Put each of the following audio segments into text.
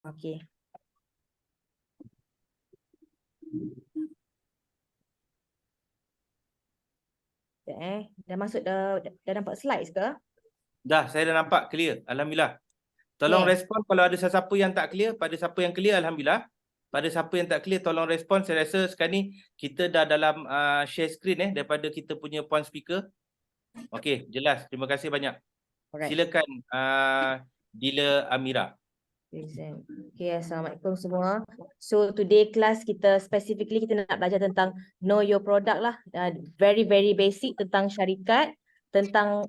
Okey. Dah masuk dah nampak slides ke? Dah, saya dah nampak clear. Alhamdulillah. Tolong Okay. respon kalau ada sesiapa yang tak clear. Pada siapa yang clear, Alhamdulillah. Pada siapa yang tak clear, tolong respon. Saya rasa sekarang ni kita dah dalam share screen daripada kita punya point speaker. Okey, jelas. Terima kasih banyak. Alright. Silakan Dila Amira. Okay, Assalamualaikum semua. So today class kita specifically kita nak belajar tentang know your product lah. Very basic tentang syarikat, tentang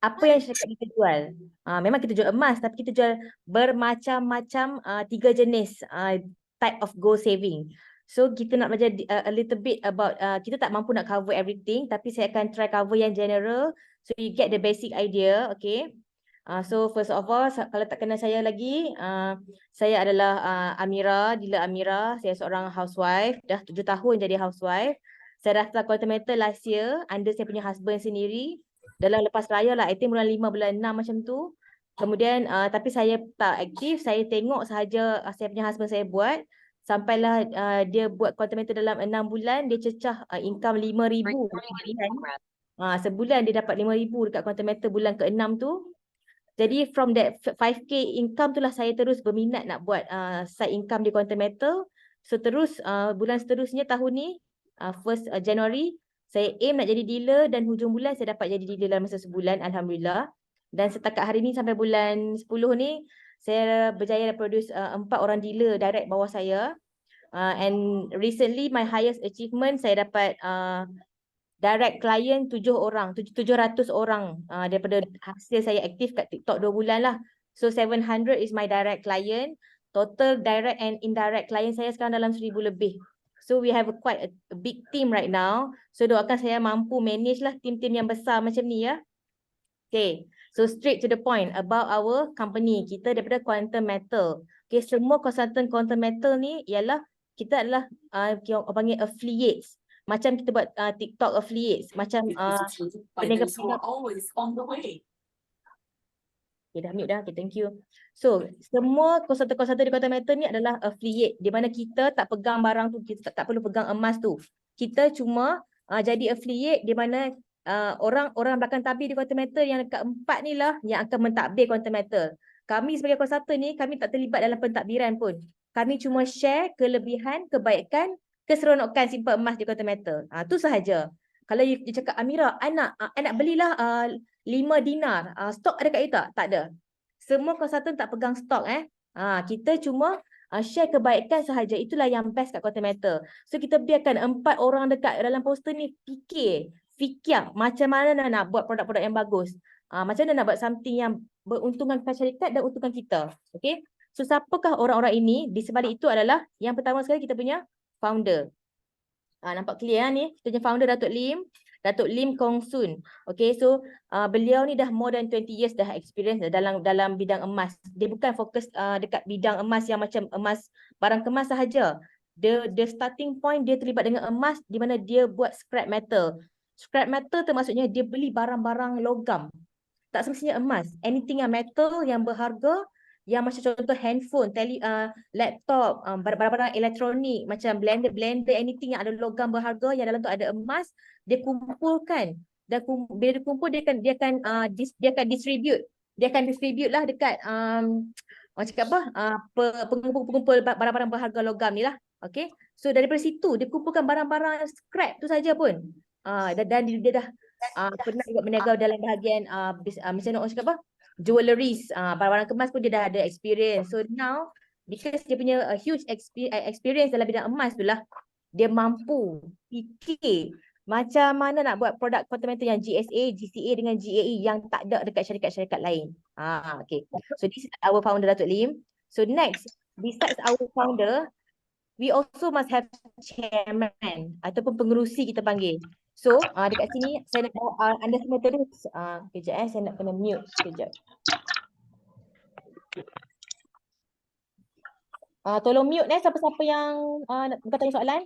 apa yang syarikat kita jual. Memang kita jual emas tapi kita jual bermacam-macam 3 jenis type of goal saving. So kita nak belajar a little bit about kita tak mampu nak cover everything tapi saya akan try cover yang general so you get the basic idea, okay? So first of all, kalau tak kenal saya lagi, saya adalah Dila Amira. Saya seorang housewife, dah 7 tahun jadi housewife. Saya daftar Quantum Metal last year under saya punya husband sendiri. Dalam lepas raya lah, I think bulan 5, bulan 6 macam tu. Kemudian, tapi saya tak aktif, saya tengok sahaja saya punya husband saya buat. Sampailah dia buat Quantum Metal dalam 6 bulan, dia cecah income 5,000 sebulan. Sebulan dia dapat 5,000 dekat Quantum Metal bulan ke-6 tu. Jadi from that 5K income tu lah saya terus berminat nak buat side income di Quantum Metal. So terus bulan seterusnya tahun ni, 1st January, saya aim nak jadi dealer dan hujung bulan saya dapat jadi dealer dalam masa sebulan, Alhamdulillah. Dan setakat hari ni sampai bulan 10 ni, saya berjaya produce 4 orang dealer direct bawah saya. And recently my highest achievement saya dapat direct client 700 orang daripada hasil saya aktif kat TikTok 2 bulan lah. So 700 is my direct client. Total direct and indirect client saya sekarang dalam 1,000 lebih. So we have quite a big team right now. So doakan saya mampu manage lah team-team yang besar macam ni ya. Okay, so straight to the point about our company. Kita daripada Quantum Metal. Okay, semua konsultan Quantum Metal ni ialah kita adalah orang panggil affiliates. Macam kita buat TikTok affiliates, macam peniaga-peniaga. Okay, dah mute dah. Okay, thank you. So, semua konsultan-konsultan di Quantum Metal ni adalah affiliate, di mana kita tak pegang barang tu, kita tak perlu pegang emas tu. Kita cuma jadi affiliate di mana orang-orang belakang tabir di Quantum Metal yang keempat ni lah yang akan mentadbir Quantum Metal. Kami sebagai konsultan ni, kami tak terlibat dalam pentadbiran pun. Kami cuma share kelebihan, kebaikan, keseronokan simpan emas di Quantum Metal. Tu sahaja. Kalau you cakap, Amira, I nak belilah 5 dinar. Stok ada kat you tak? Tak ada. Semua konsultan tak pegang stok. Kita cuma share kebaikan sahaja. Itulah yang best kat Quantum Metal. So kita biarkan 4 orang dekat dalam poster ni fikir macam mana nak buat produk-produk yang bagus. Macam mana nak buat something yang beruntungkan kepada syarikat dan untungkan kita. Okay? So siapakah orang-orang ini? Di sebalik itu adalah yang pertama sekali kita punya founder. Nampak clear ni? Kita punya founder Datuk Lim Kong Soon. Okay, so beliau ni dah more than 20 years dah experience dalam bidang emas. Dia bukan fokus dekat bidang emas yang macam emas barang kemas sahaja. The starting point dia terlibat dengan emas di mana dia buat scrap metal. Scrap metal tu maksudnya dia beli barang-barang logam. Tak semestinya emas. Anything yang metal yang berharga, yang macam contoh handphone, laptop, barang-barang elektronik macam blender, anything yang ada logam berharga yang dalam tu ada emas, dia kumpulkan. Dan bila dia kumpul dia akan distribute lah dekat orang cakap apa? Pengumpul barang-barang berharga logam ni lah. Okay. So daripada situ dia kumpulkan barang-barang scrap tu saja pun. Dan dia dah pernah juga berniaga dalam bahagian macam orang cakap apa? Jewelries, barang-barang kemas pun dia dah ada experience. So now, because dia punya huge experience dalam bidang emas tu lah, dia mampu fikir macam mana nak buat produk Quantum Metal yang GSA, GCA dengan GAE yang tak ada dekat syarikat-syarikat lain. Okay. So this is our founder Datuk Lim. So next, besides our founder, we also must have chairman ataupun pengerusi kita panggil. So, dekat sini saya nak bawa anda semua terus. Kejap saya nak kena mute sekejap. Tolong mute siapa-siapa yang nak tanya soalan.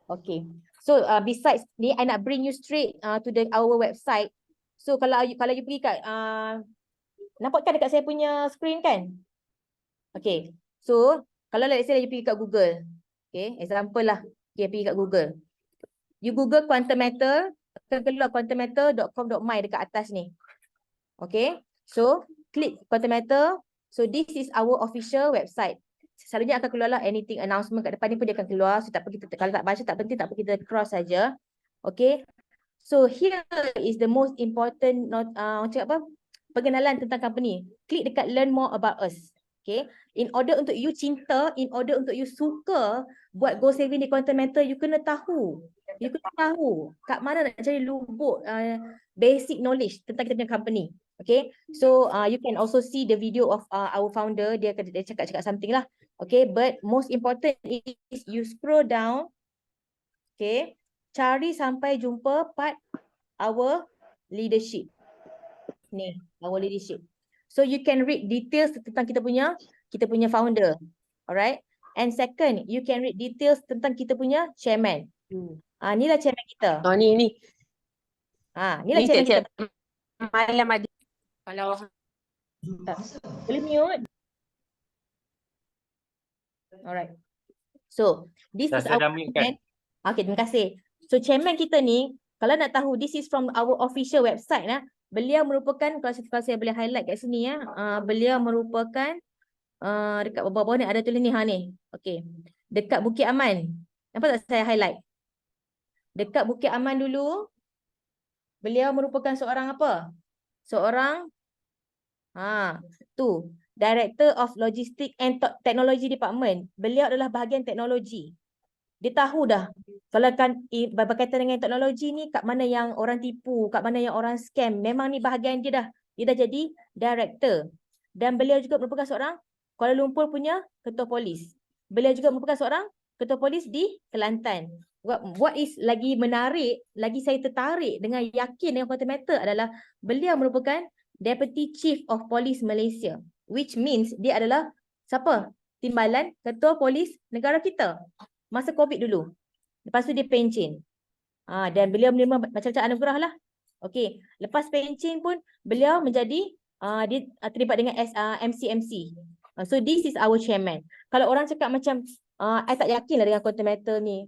Okay. So, besides ni, I nak bring you straight to our website. So, kalau you pergi kat, nampak kan dekat saya punya screen kan? Okay. So, kalau let's say you pergi kat Google. Okay, example lah. Okay, pergi kat Google. You Google quantum matter, akan keluar quantummatter.com.my dekat atas ni. Okay. So, klik quantum matter. So, this is our official website. Selalunya akan keluarlah anything announcement kat depan ni pun dia akan keluar. So, tak apa kita, kalau tak baca tak penting, tak apa kita cross saja. Okay. So, here is the most important cakap apa? Pengenalan tentang company. Klik dekat learn more about us. Okay. In order untuk you cinta, in order untuk you suka buat goal saving di quantum matter, you kena tahu. You kena tahu kat mana nak cari lubuk basic knowledge tentang kita punya company. Okay. So, you can also see the video of our founder. Dia cakap something lah. Okay. But most important is you scroll down. Okay. Cari sampai jumpa part our leadership. Ni, our leadership. So you can read details tentang kita punya founder. Alright. And second, you can read details tentang kita punya chairman. Inilah chairman kita. Oh ni. Inilah chairman kita. Malam ada. Kalau Boleh mute. Alright. So, this is our chairman. Okay, terima kasih. So, chairman kita ni, kalau nak tahu, this is from our official website. Beliau merupakan, kalau saya boleh highlight kat sini beliau merupakan dekat bawah-bawah ni ada tulis ni ni. Okey. Dekat Bukit Aman. Nampak tak saya highlight? Dekat Bukit Aman dulu beliau merupakan seorang apa? Seorang tu Director of Logistics and Technology Department. Beliau adalah bahagian teknologi. Dia tahu dah kalau kan berkaitan dengan teknologi ni kat mana yang orang tipu, kat mana yang orang scam. Memang ni bahagian dia dah. Dia dah jadi director. Dan beliau juga merupakan seorang Kuala Lumpur punya ketua polis. Beliau juga merupakan seorang ketua polis di Kelantan. What is lagi menarik, lagi saya tertarik dengan yakin dengan quantum matter adalah beliau merupakan Deputy Chief of Police Malaysia. Which means dia adalah siapa? Timbalan ketua polis negara kita. Masa COVID dulu. Lepas tu dia pencen. Dan beliau menerima macam-macam anugerah lah. Okey. Lepas pencen pun beliau menjadi dia terlibat dengan MCMC. So this is our chairman. Kalau orang cakap macam I tak yakin lah dengan quantum matter ni.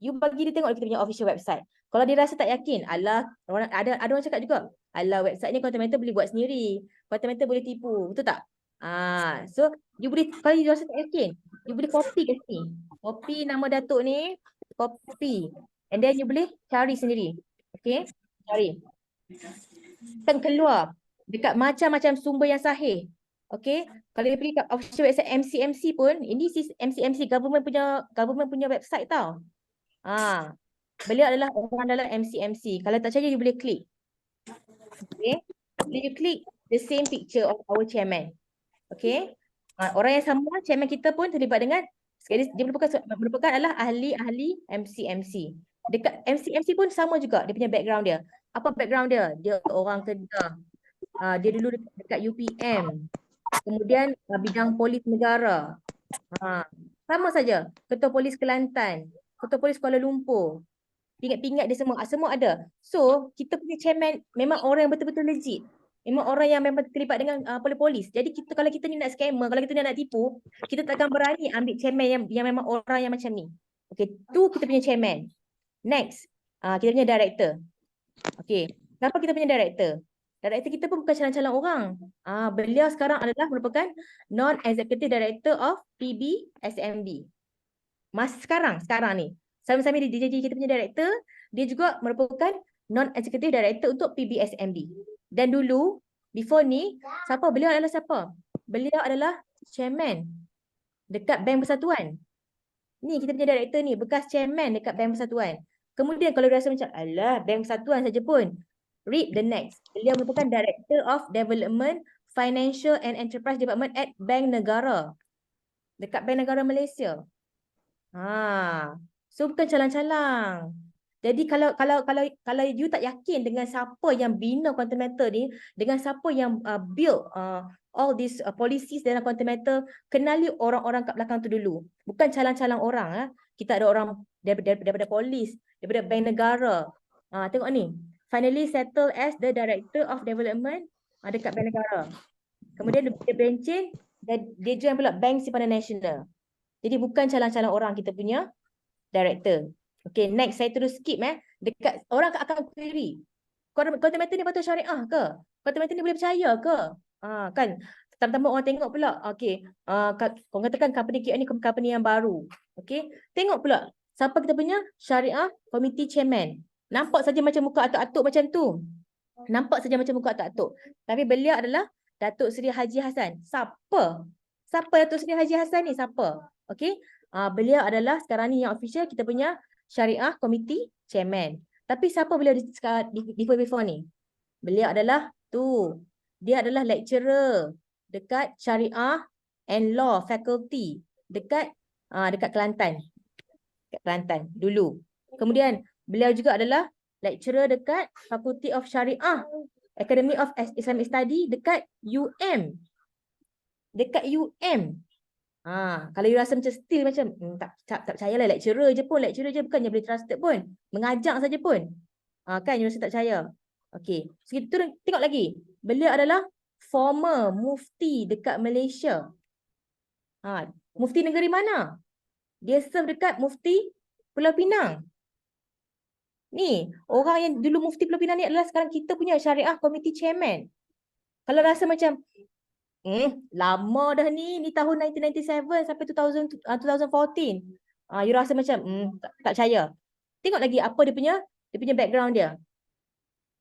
You bagi dia tengok kita punya official website. Kalau dia rasa tak yakin, alah, ada orang cakap juga, alah website ni quantum matter boleh buat sendiri. Quantum matter boleh tipu. Betul tak? So you boleh, kalau you rasa tak yakin, you boleh copy kat sini. Copy nama datuk ni, copy. And then you boleh cari sendiri. Okay? Cari. Kan keluar dekat macam-macam sumber yang sahih. Okay? Kalau you pergi kat official website MCMC pun, ini MCMC government punya website tau. Beliau adalah orang dalam MCMC. Kalau tak percaya you boleh klik. Okay? You klik the same picture of our chairman. Okay? Orang yang sama, chairman kita pun terlibat dengan, dia merupakan adalah ahli MCMC. Dekat MCMC pun sama juga dia punya background dia. Apa background dia? Dia orang Kedah. Dia dulu dekat UPM. Kemudian bidang polis negara. Sama saja. Ketua Polis Kelantan, Ketua Polis Kuala Lumpur. Pingat-pingat dia semua ada. So, kita punya chairman memang orang yang betul-betul legit. Memang orang yang memang terlibat dengan polis. Jadi kalau kita ni nak scammer, kalau kita ni nak tipu, kita takkan berani ambil chairman yang memang orang yang macam ni. Okay, tu kita punya chairman. Next, kita punya director. Okay, kenapa kita punya director? Director kita pun bukan calon-calon orang. Beliau sekarang adalah merupakan non-executive director of PBSMB. Sekarang ni. Sama-sama dia jadi kita punya director, dia juga merupakan non-executive director untuk PBSMB. Dan dulu, before ni, beliau adalah siapa? Beliau adalah chairman dekat Bank Persatuan. Ni kita punya director ni, bekas chairman dekat Bank Persatuan. Kemudian kalau rasa macam, alah, Bank Persatuan saja pun. Read the next. Beliau merupakan Director of Development, Financial and Enterprise Department at Bank Negara. Dekat Bank Negara Malaysia. So bukan calang-calang. Jadi kalau you tak yakin dengan siapa yang bina quantum matter ni, dengan siapa yang build all these policies dalam quantum matter, kenali orang-orang kat belakang tu dulu. Bukan calang-calang orang. Kita ada orang daripada polis, daripada bank negara. Tengok ni. Finally settled as the Director of Development dekat bank negara. Kemudian dia bencin dia join pula Bank Simpanan Nasional. Jadi bukan calon-calon orang kita punya director. Okay, next saya terus skip dekat orang akan query. Quantum ni patut syariah ke? Quantum ni boleh percaya ke? Kan pertama-tama orang tengok pula. Okay, kau katakan company QM ni company yang baru. Okay, tengok pula siapa kita punya syariah committee chairman. Nampak saja macam muka atuk-atuk macam tu. Nampak saja macam muka atuk-atuk. Tapi beliau adalah Datuk Seri Haji Hassan. Siapa? Siapa Datuk Seri Haji Hassan ni? Siapa? Okay. Beliau adalah sekarang ni yang official kita punya Syariah Committee Chairman. Tapi siapa beliau before ni? Beliau adalah dia adalah lecturer dekat Syariah and Law Faculty dekat Kelantan. Dekat Kelantan dulu. Kemudian beliau juga adalah lecturer dekat Faculty of Syariah Academy of Islamic Study dekat UM. Dekat UM. Kalau you rasa macam still macam tak percayalah, lecturer je bukannya boleh trusted pun. Mengajar saja pun. Kan you rasa tak percaya. Okey. So kita tengok lagi. Beliau adalah former mufti dekat Malaysia. Mufti negeri mana? Dia serve dekat mufti Pulau Pinang. Ni, orang yang dulu mufti Pulau Pinang ni adalah sekarang kita punya Syariah Committee Chairman. Kalau rasa macam lama dah ni tahun 1997 sampai 2014. You rasa macam tak percaya. Tengok lagi apa dia punya background dia.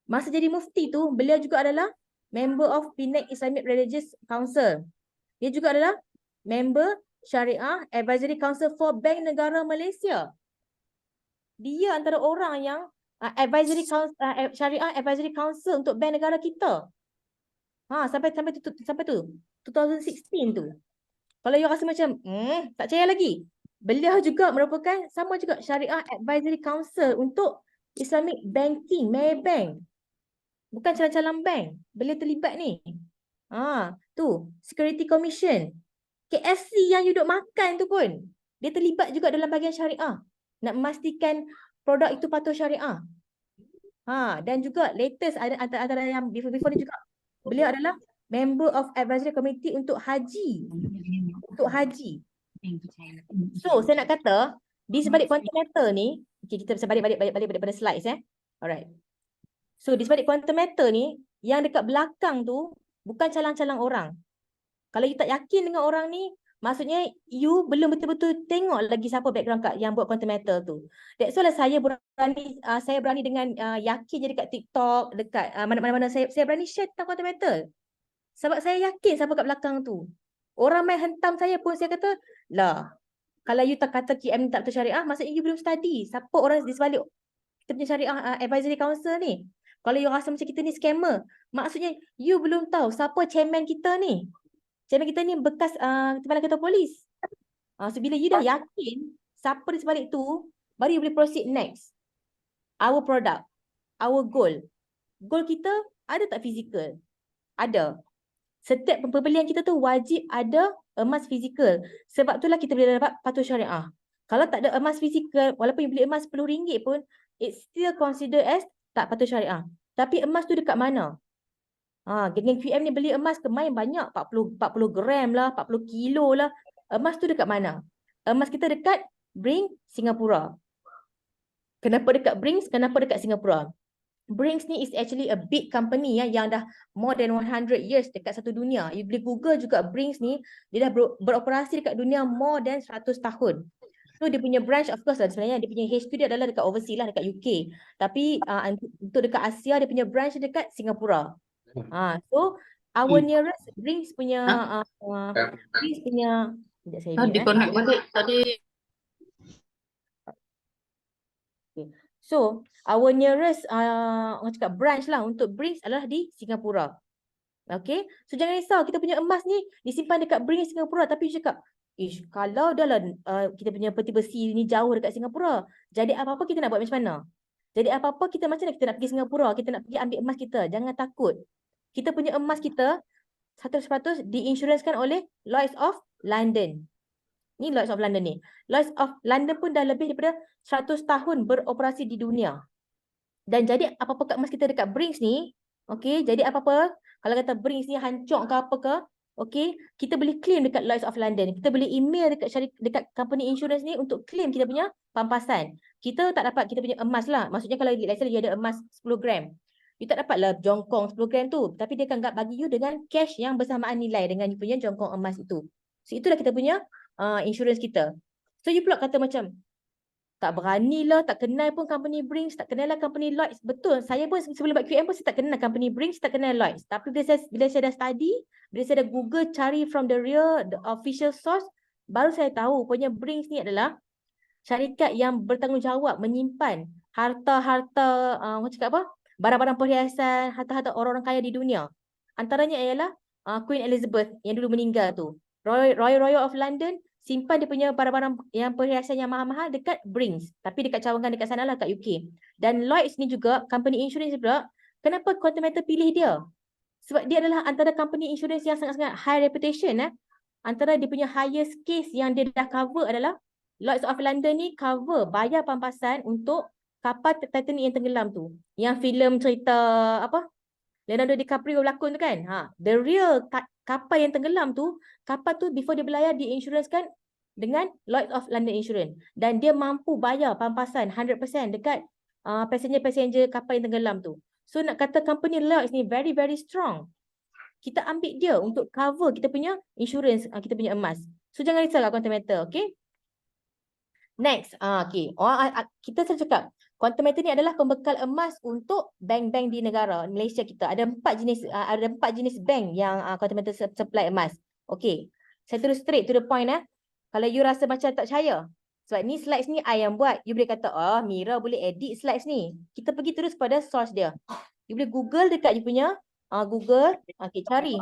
Masa jadi mufti tu, beliau juga adalah member of Penang Islamic Religious Council. Dia juga adalah member Syariah Advisory Council for Bank Negara Malaysia. Dia antara orang yang Syariah Advisory Council untuk bank negara kita. Sampai tu 2016 tu. Kalau you rasa macam tak percaya lagi. Beliau juga merupakan sama juga Syariah Advisory Council untuk Islamic Banking, Maybank. Bukan calon-calon bank. Beliau terlibat ni. Tu Security Commission. KFC yang you duk makan tu pun dia terlibat juga dalam bahagian syariah. Nak memastikan produk itu patuh syariah. Dan juga latest antara yang before ni juga beliau adalah member of advisory committee untuk haji. So saya nak kata di sebalik quantum matter ni, kita bisa balik pada slides Alright. So di sebalik quantum matter ni, yang dekat belakang tu bukan calang-calang orang. Kalau you tak yakin dengan orang ni, maksudnya you belum betul-betul tengok lagi siapa background yang buat quantum matter tu. That's why saya berani dengan yakin je dekat TikTok, dekat mana-mana saya berani share tentang quantum matter. Sebab saya yakin siapa kat belakang tu. Orang main hentam saya pun saya kata, kalau you tak kata QM ni tak betul syariah, maksudnya you belum study. Siapa orang di sebalik kita punya Syariah Advisory Council ni? Kalau you rasa macam kita ni scammer, maksudnya you belum tahu siapa chairman kita ni. Chairman kita ni bekas Kepala Ketua Polis. So bila you dah yakin siapa di sebalik tu, baru you boleh proceed next. Our product, our goal. Goal kita ada tak fizikal? Ada. Setiap pembelian kita tu wajib ada emas fizikal. Sebab itulah kita boleh dapat patuh syariah. Kalau tak ada emas fizikal, walaupun you beli emas RM10 pun, it's still considered as tak patuh syariah. Tapi emas tu dekat mana? Geng QM ni beli emas main banyak, 40 gram lah, 40 kilo lah. Emas tu dekat mana? Emas kita dekat Brinks, Singapura. Kenapa dekat Brinks? Kenapa dekat Singapura? Brinks ni is actually a big company yang dah more than 100 years dekat satu dunia. You boleh Google juga Brinks ni, dia dah beroperasi dekat dunia more than 100 tahun. So dia punya branch of course lah sebenarnya dia punya HQ dia adalah dekat overseas lah, dekat UK. Tapi untuk dekat Asia dia punya branch dekat Singapura. So our nearest Brinks punya Brinks punya Tadi connect balik tadi. So our nearest orang cakap branch lah untuk Brinks adalah di Singapura. Okay, so jangan risau kita punya emas ni disimpan dekat Brinks Singapura, tapi cakap kalau dah lah kita punya peti besi ni jauh dekat Singapura, jadi apa-apa kita nak buat macam mana? Jadi apa-apa kita macam mana kita nak pergi Singapura, kita nak pergi ambil emas kita, jangan takut. Kita punya emas kita 100% diinsuransikan oleh Lloyd's of London. Ni Lloyd's of London ni. Lloyd's of London pun dah lebih daripada 100 tahun beroperasi di dunia. Dan jadi apa-apa kat emas kita dekat Brinks ni, okey, jadi apa-apa kalau kata Brinks ni hancur ke apa ke, Okay, kita boleh claim dekat Lloyds of London. Kita boleh email dekat company insurance ni untuk claim kita punya pampasan. Kita tak dapat kita punya emas lah. Maksudnya kalau let's say you ada emas 10 gram. You tak dapatlah jongkong 10 gram tu. Tapi dia akan bagi you dengan cash yang bersamaan nilai dengan you punya jongkong emas itu. So itulah kita punya insurance kita. So you pula kata macam, tak beranilah, tak kenal pun company Brinks, tak kenal lah company Lloyds. Betul, saya pun sebelum buat QM pun saya tak kenal company Brinks, tak kenal Lloyds. Tapi bila saya dah study, bila saya dah Google cari from the official source, baru saya tahu punya Brinks ni adalah syarikat yang bertanggungjawab menyimpan harta-harta, macam cakap apa? Barang-barang perhiasan, harta-harta orang-orang kaya di dunia. Antaranya ialah Queen Elizabeth yang dulu meninggal tu. Royal of London simpan dia punya barang-barang yang perhiasan yang mahal-mahal dekat Brinks. Tapi dekat cawangan dekat sana lah kat UK. Dan Lloyds ni juga, company insurance pula, kenapa Quantum Metal pilih dia? Sebab dia adalah antara company insurance yang sangat-sangat high reputation. Antara dia punya highest case yang dia dah cover adalah Lloyds of London ni cover bayar pampasan untuk kapal Titanic yang tenggelam tu. Yang filem cerita apa? Leonardo DiCaprio berlakon tu kan. The real kapal yang tenggelam tu, kapal tu before dia berlayar diinsurancekan dengan Lloyds of London Insurance. Dan dia mampu bayar pampasan 100% dekat passenger-passenger kapal yang tenggelam tu. So nak kata company Lloyds ni very very strong. Kita ambil dia untuk cover kita punya insurance, kita punya emas. So jangan risau Quantum Metal, okay? Next, okay. Kita selalu cakap, Quantum Metal ni adalah pembekal emas untuk bank-bank di negara Malaysia kita. Ada 4 jenis bank yang Quantum Metal supply emas. Okay. Saya terus straight to the point. Kalau you rasa macam tak percaya, sebab ni slides ni I yang buat. You boleh kata, oh Mira boleh edit slides ni. Kita pergi terus pada source dia. You boleh Google dekat you punya Google. Okay, cari.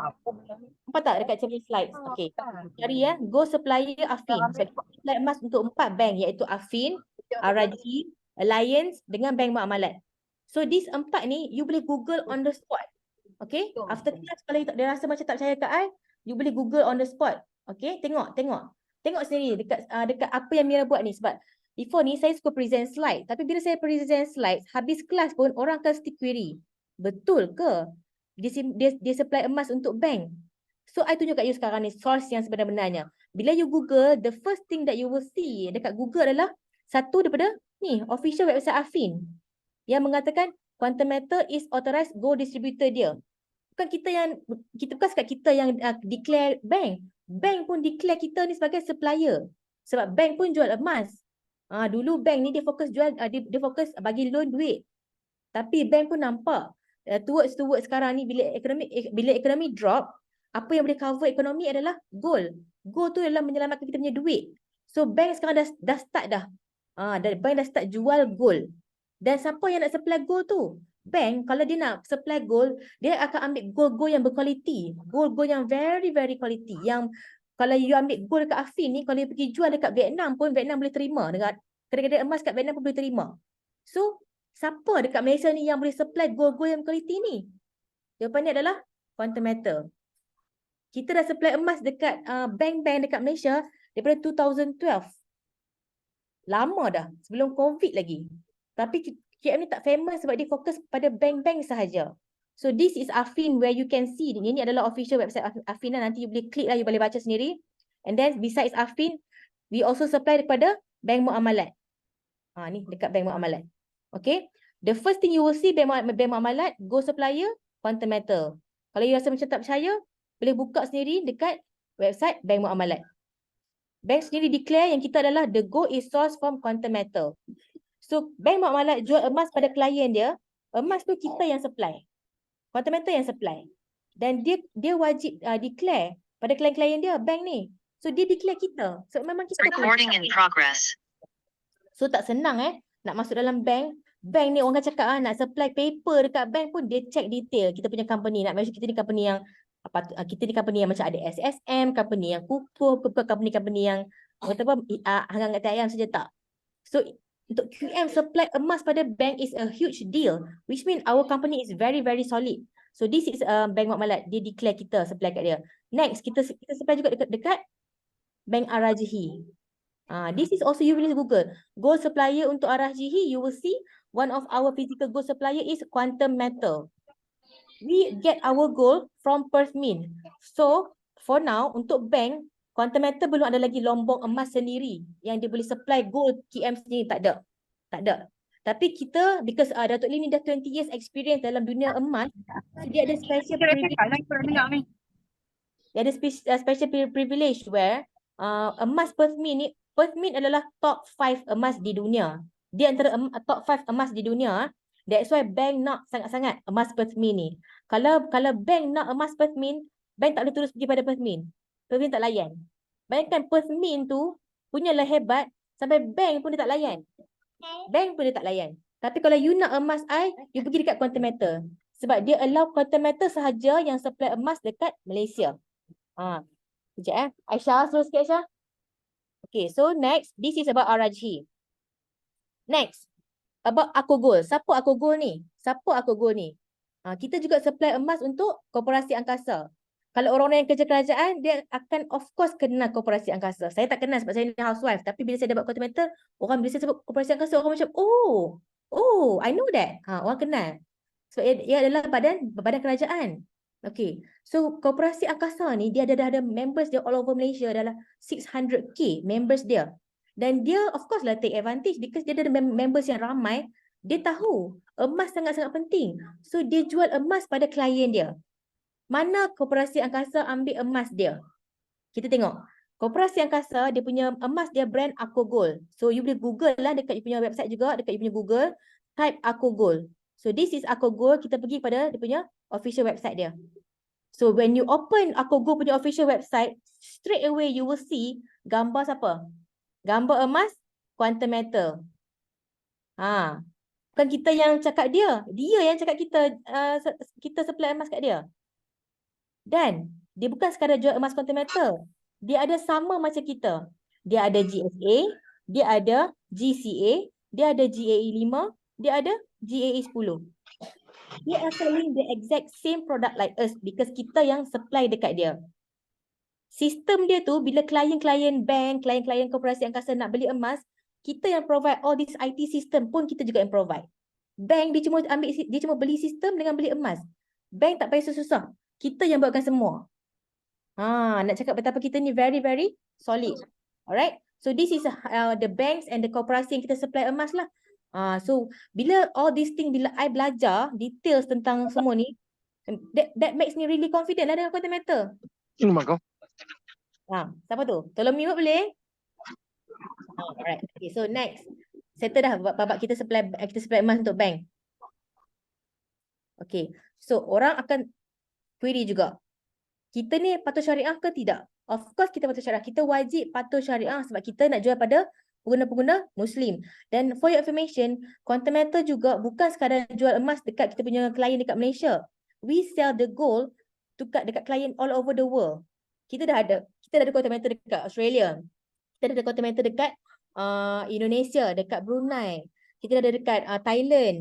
Nampak tak dekat chapter slides? Okay. Cari Go Supplier Affin. So, supply emas untuk 4 bank iaitu Affin, Raji, Alliance dengan Bank Muamalat. So these 4 ni you boleh Google on the spot. Okay? After class kalau dia rasa macam tak percaya kat I, you boleh Google on the spot. Okay? Tengok sendiri dekat apa yang Mira buat ni. Sebab before ni saya suka present slide. Tapi bila saya present slide, habis kelas pun orang akan stick query. Betul ke? Dia supply emas untuk bank. So I tunjuk kat you sekarang ni source yang sebenar-benarnya. Bila you Google, the first thing that you will see dekat Google adalah satu daripada ni official website Affin yang mengatakan Quantum Metal is authorized gold distributor dia. Bukan sekat kita yang declare bank. Bank pun declare kita ni sebagai supplier. Sebab bank pun jual emas. Dulu bank ni dia fokus jual, dia fokus bagi loan duit. Tapi bank pun nampak towards sekarang ni bila ekonomi drop, apa yang boleh cover ekonomi adalah gold. Gold tu adalah menyelamatkan kita punya duit. So bank sekarang dah start dah. Bank dah start jual gold. Dan siapa yang nak supply gold tu? Bank kalau dia nak supply gold, dia akan ambil gold yang berkualiti. Gold yang very very quality. Yang kalau you ambil gold dekat Affin ni, kalau you pergi jual dekat Vietnam pun Vietnam boleh terima. Kedai-kedai emas kat Vietnam pun boleh terima. So siapa dekat Malaysia ni yang boleh supply gold yang kualiti ni? Jawapannya adalah Quantum Metal. Kita dah supply emas dekat bank-bank dekat Malaysia daripada 2012. Lama dah, sebelum COVID lagi. Tapi QM ni tak famous sebab dia fokus pada bank-bank sahaja. So this is Affin where you can see. Ini adalah official website Affin lah. Nanti you boleh klik lah, you boleh baca sendiri. And then besides Affin, we also supply daripada Bank Muamalat. Ni dekat Bank Muamalat. Okay. The first thing you will see Bank Muamalat, Go Supplier, Quantum Metal. Kalau you rasa macam tak percaya, boleh buka sendiri dekat website Bank Muamalat. Bank sendiri declare yang kita adalah the gold is sourced from Quantum Metal. So Bank Muamalat jual emas pada klien dia, emas tu kita yang supply. Quantum Metal yang supply. Dan dia wajib declare pada klien-klien dia, bank ni. So dia declare kita. So memang kita Recording in progress. So tak senang nak masuk dalam bank. Bank ni orang cakap nak supply paper dekat bank pun dia check detail kita punya company. Nak make sure kita ni company yang company yang macam ada SSM, company yang kukuh, company yang kata apa hangat ayam saja tak. So untuk QM supply emas pada bank is a huge deal, which mean our company is very very solid. So this is Bank Muamalat, dia declare kita supply kat dia. Next kita supply juga dekat Bank Ar-Rajhi. This is also you boleh Google gold supplier untuk Ar-Rajhi, you will see one of our physical gold supplier is Quantum Metal. We get our gold from Perth Mint. So for now untuk bank, Quantum Metal belum ada lagi lombong emas sendiri yang dia boleh supply gold KM sendiri, tak ada. Tak ada. Tapi kita, because Datuk Lee ni dah 20 years experience dalam dunia emas, so dia ada special privilege. Dia ada special privilege where emas Perth Mint adalah top 5 emas di dunia. Dia antara top 5 emas di dunia. That's why bank nak sangat-sangat emas Perth Mint ni. Kalau bank nak emas Perth Mint, bank tak boleh terus pergi pada Perth Mint. Perth Mint tak layan. Bayangkan Perth Mint tu punyalah hebat sampai bank pun dia tak layan. Bank pun dia tak layan. Tapi kalau you nak emas you pergi dekat Quantum Metal. Sebab dia allow Quantum Metal sahaja yang supply emas dekat Malaysia. Sekejap Aisyah, slow sikit Aisyah. Okay, so next, this is about RRG. Next, about Aku Gold. Siapa Aku Gold ni? Kita juga supply emas untuk Korporasi Angkasa. Kalau orang-orang yang kerja kerajaan, dia akan of course kenal Korporasi Angkasa. Saya tak kenal sebab saya ni housewife. Tapi bila saya dapat Quantum Metal, orang bila saya sebut Korporasi Angkasa, orang macam, oh, I know that. Orang kenal. Sebab ia adalah badan kerajaan. Okay, so Korporasi Angkasa ni dia dah ada members dia all over Malaysia, adalah 600k members dia. Dan dia of course lah take advantage because dia ada members yang ramai. Dia tahu emas sangat-sangat penting. So dia jual emas pada klien dia. Mana Korporasi Angkasa ambil emas dia? Kita tengok. Korporasi Angkasa dia punya emas dia brand Aku Gold. So you boleh Google lah dekat you punya website juga, dekat you punya Google, type Aku Gold. So this is Aku Gold, kita pergi pada dia punya official website dia. So when you open Aku Gold punya official website, straight away you will see gambar siapa? Gambar emas Quantum Metal. Bukan kita yang cakap dia yang cakap kita supply emas kat dia. Dan dia bukan sekadar jual emas Quantum Metal. Dia ada sama macam kita. Dia ada GSA, dia ada GCA, dia ada GAE 5, dia ada GAE 10. They are selling the exact same product like us because kita yang supply dekat dia. Sistem dia tu bila klien-klien bank, klien-klien Korporasi Angkasa nak beli emas, kita yang provide all this IT system pun kita juga yang provide. Bank dia cuma beli sistem dengan beli emas. Bank tak payah susah. Kita yang buatkan semua. Nak cakap betapa kita ni very very solid. Alright. So this is the banks and the korporasi yang kita supply emas lah. So bila all these thing, bila I belajar details tentang semua ni, that makes me really confident lah dengan Quantum Metal. Siapa tu? Tolong mute boleh? Alright. Okay, so next. Settle dah babak kita supply emas untuk bank. Okay. So orang akan query juga. Kita ni patuh syariah ke tidak? Of course kita patuh syariah. Kita wajib patuh syariah sebab kita nak jual pada pengguna-pengguna Muslim. Dan for your information, Quantum Metal juga bukan sekadar jual emas dekat kita punya klien dekat Malaysia. We sell the gold dekat klien all over the world. Kita dah ada Quantum Metal dekat Australia. Kita ada Quantum Metal dekat Indonesia, dekat Brunei. Kita dah ada dekat Thailand.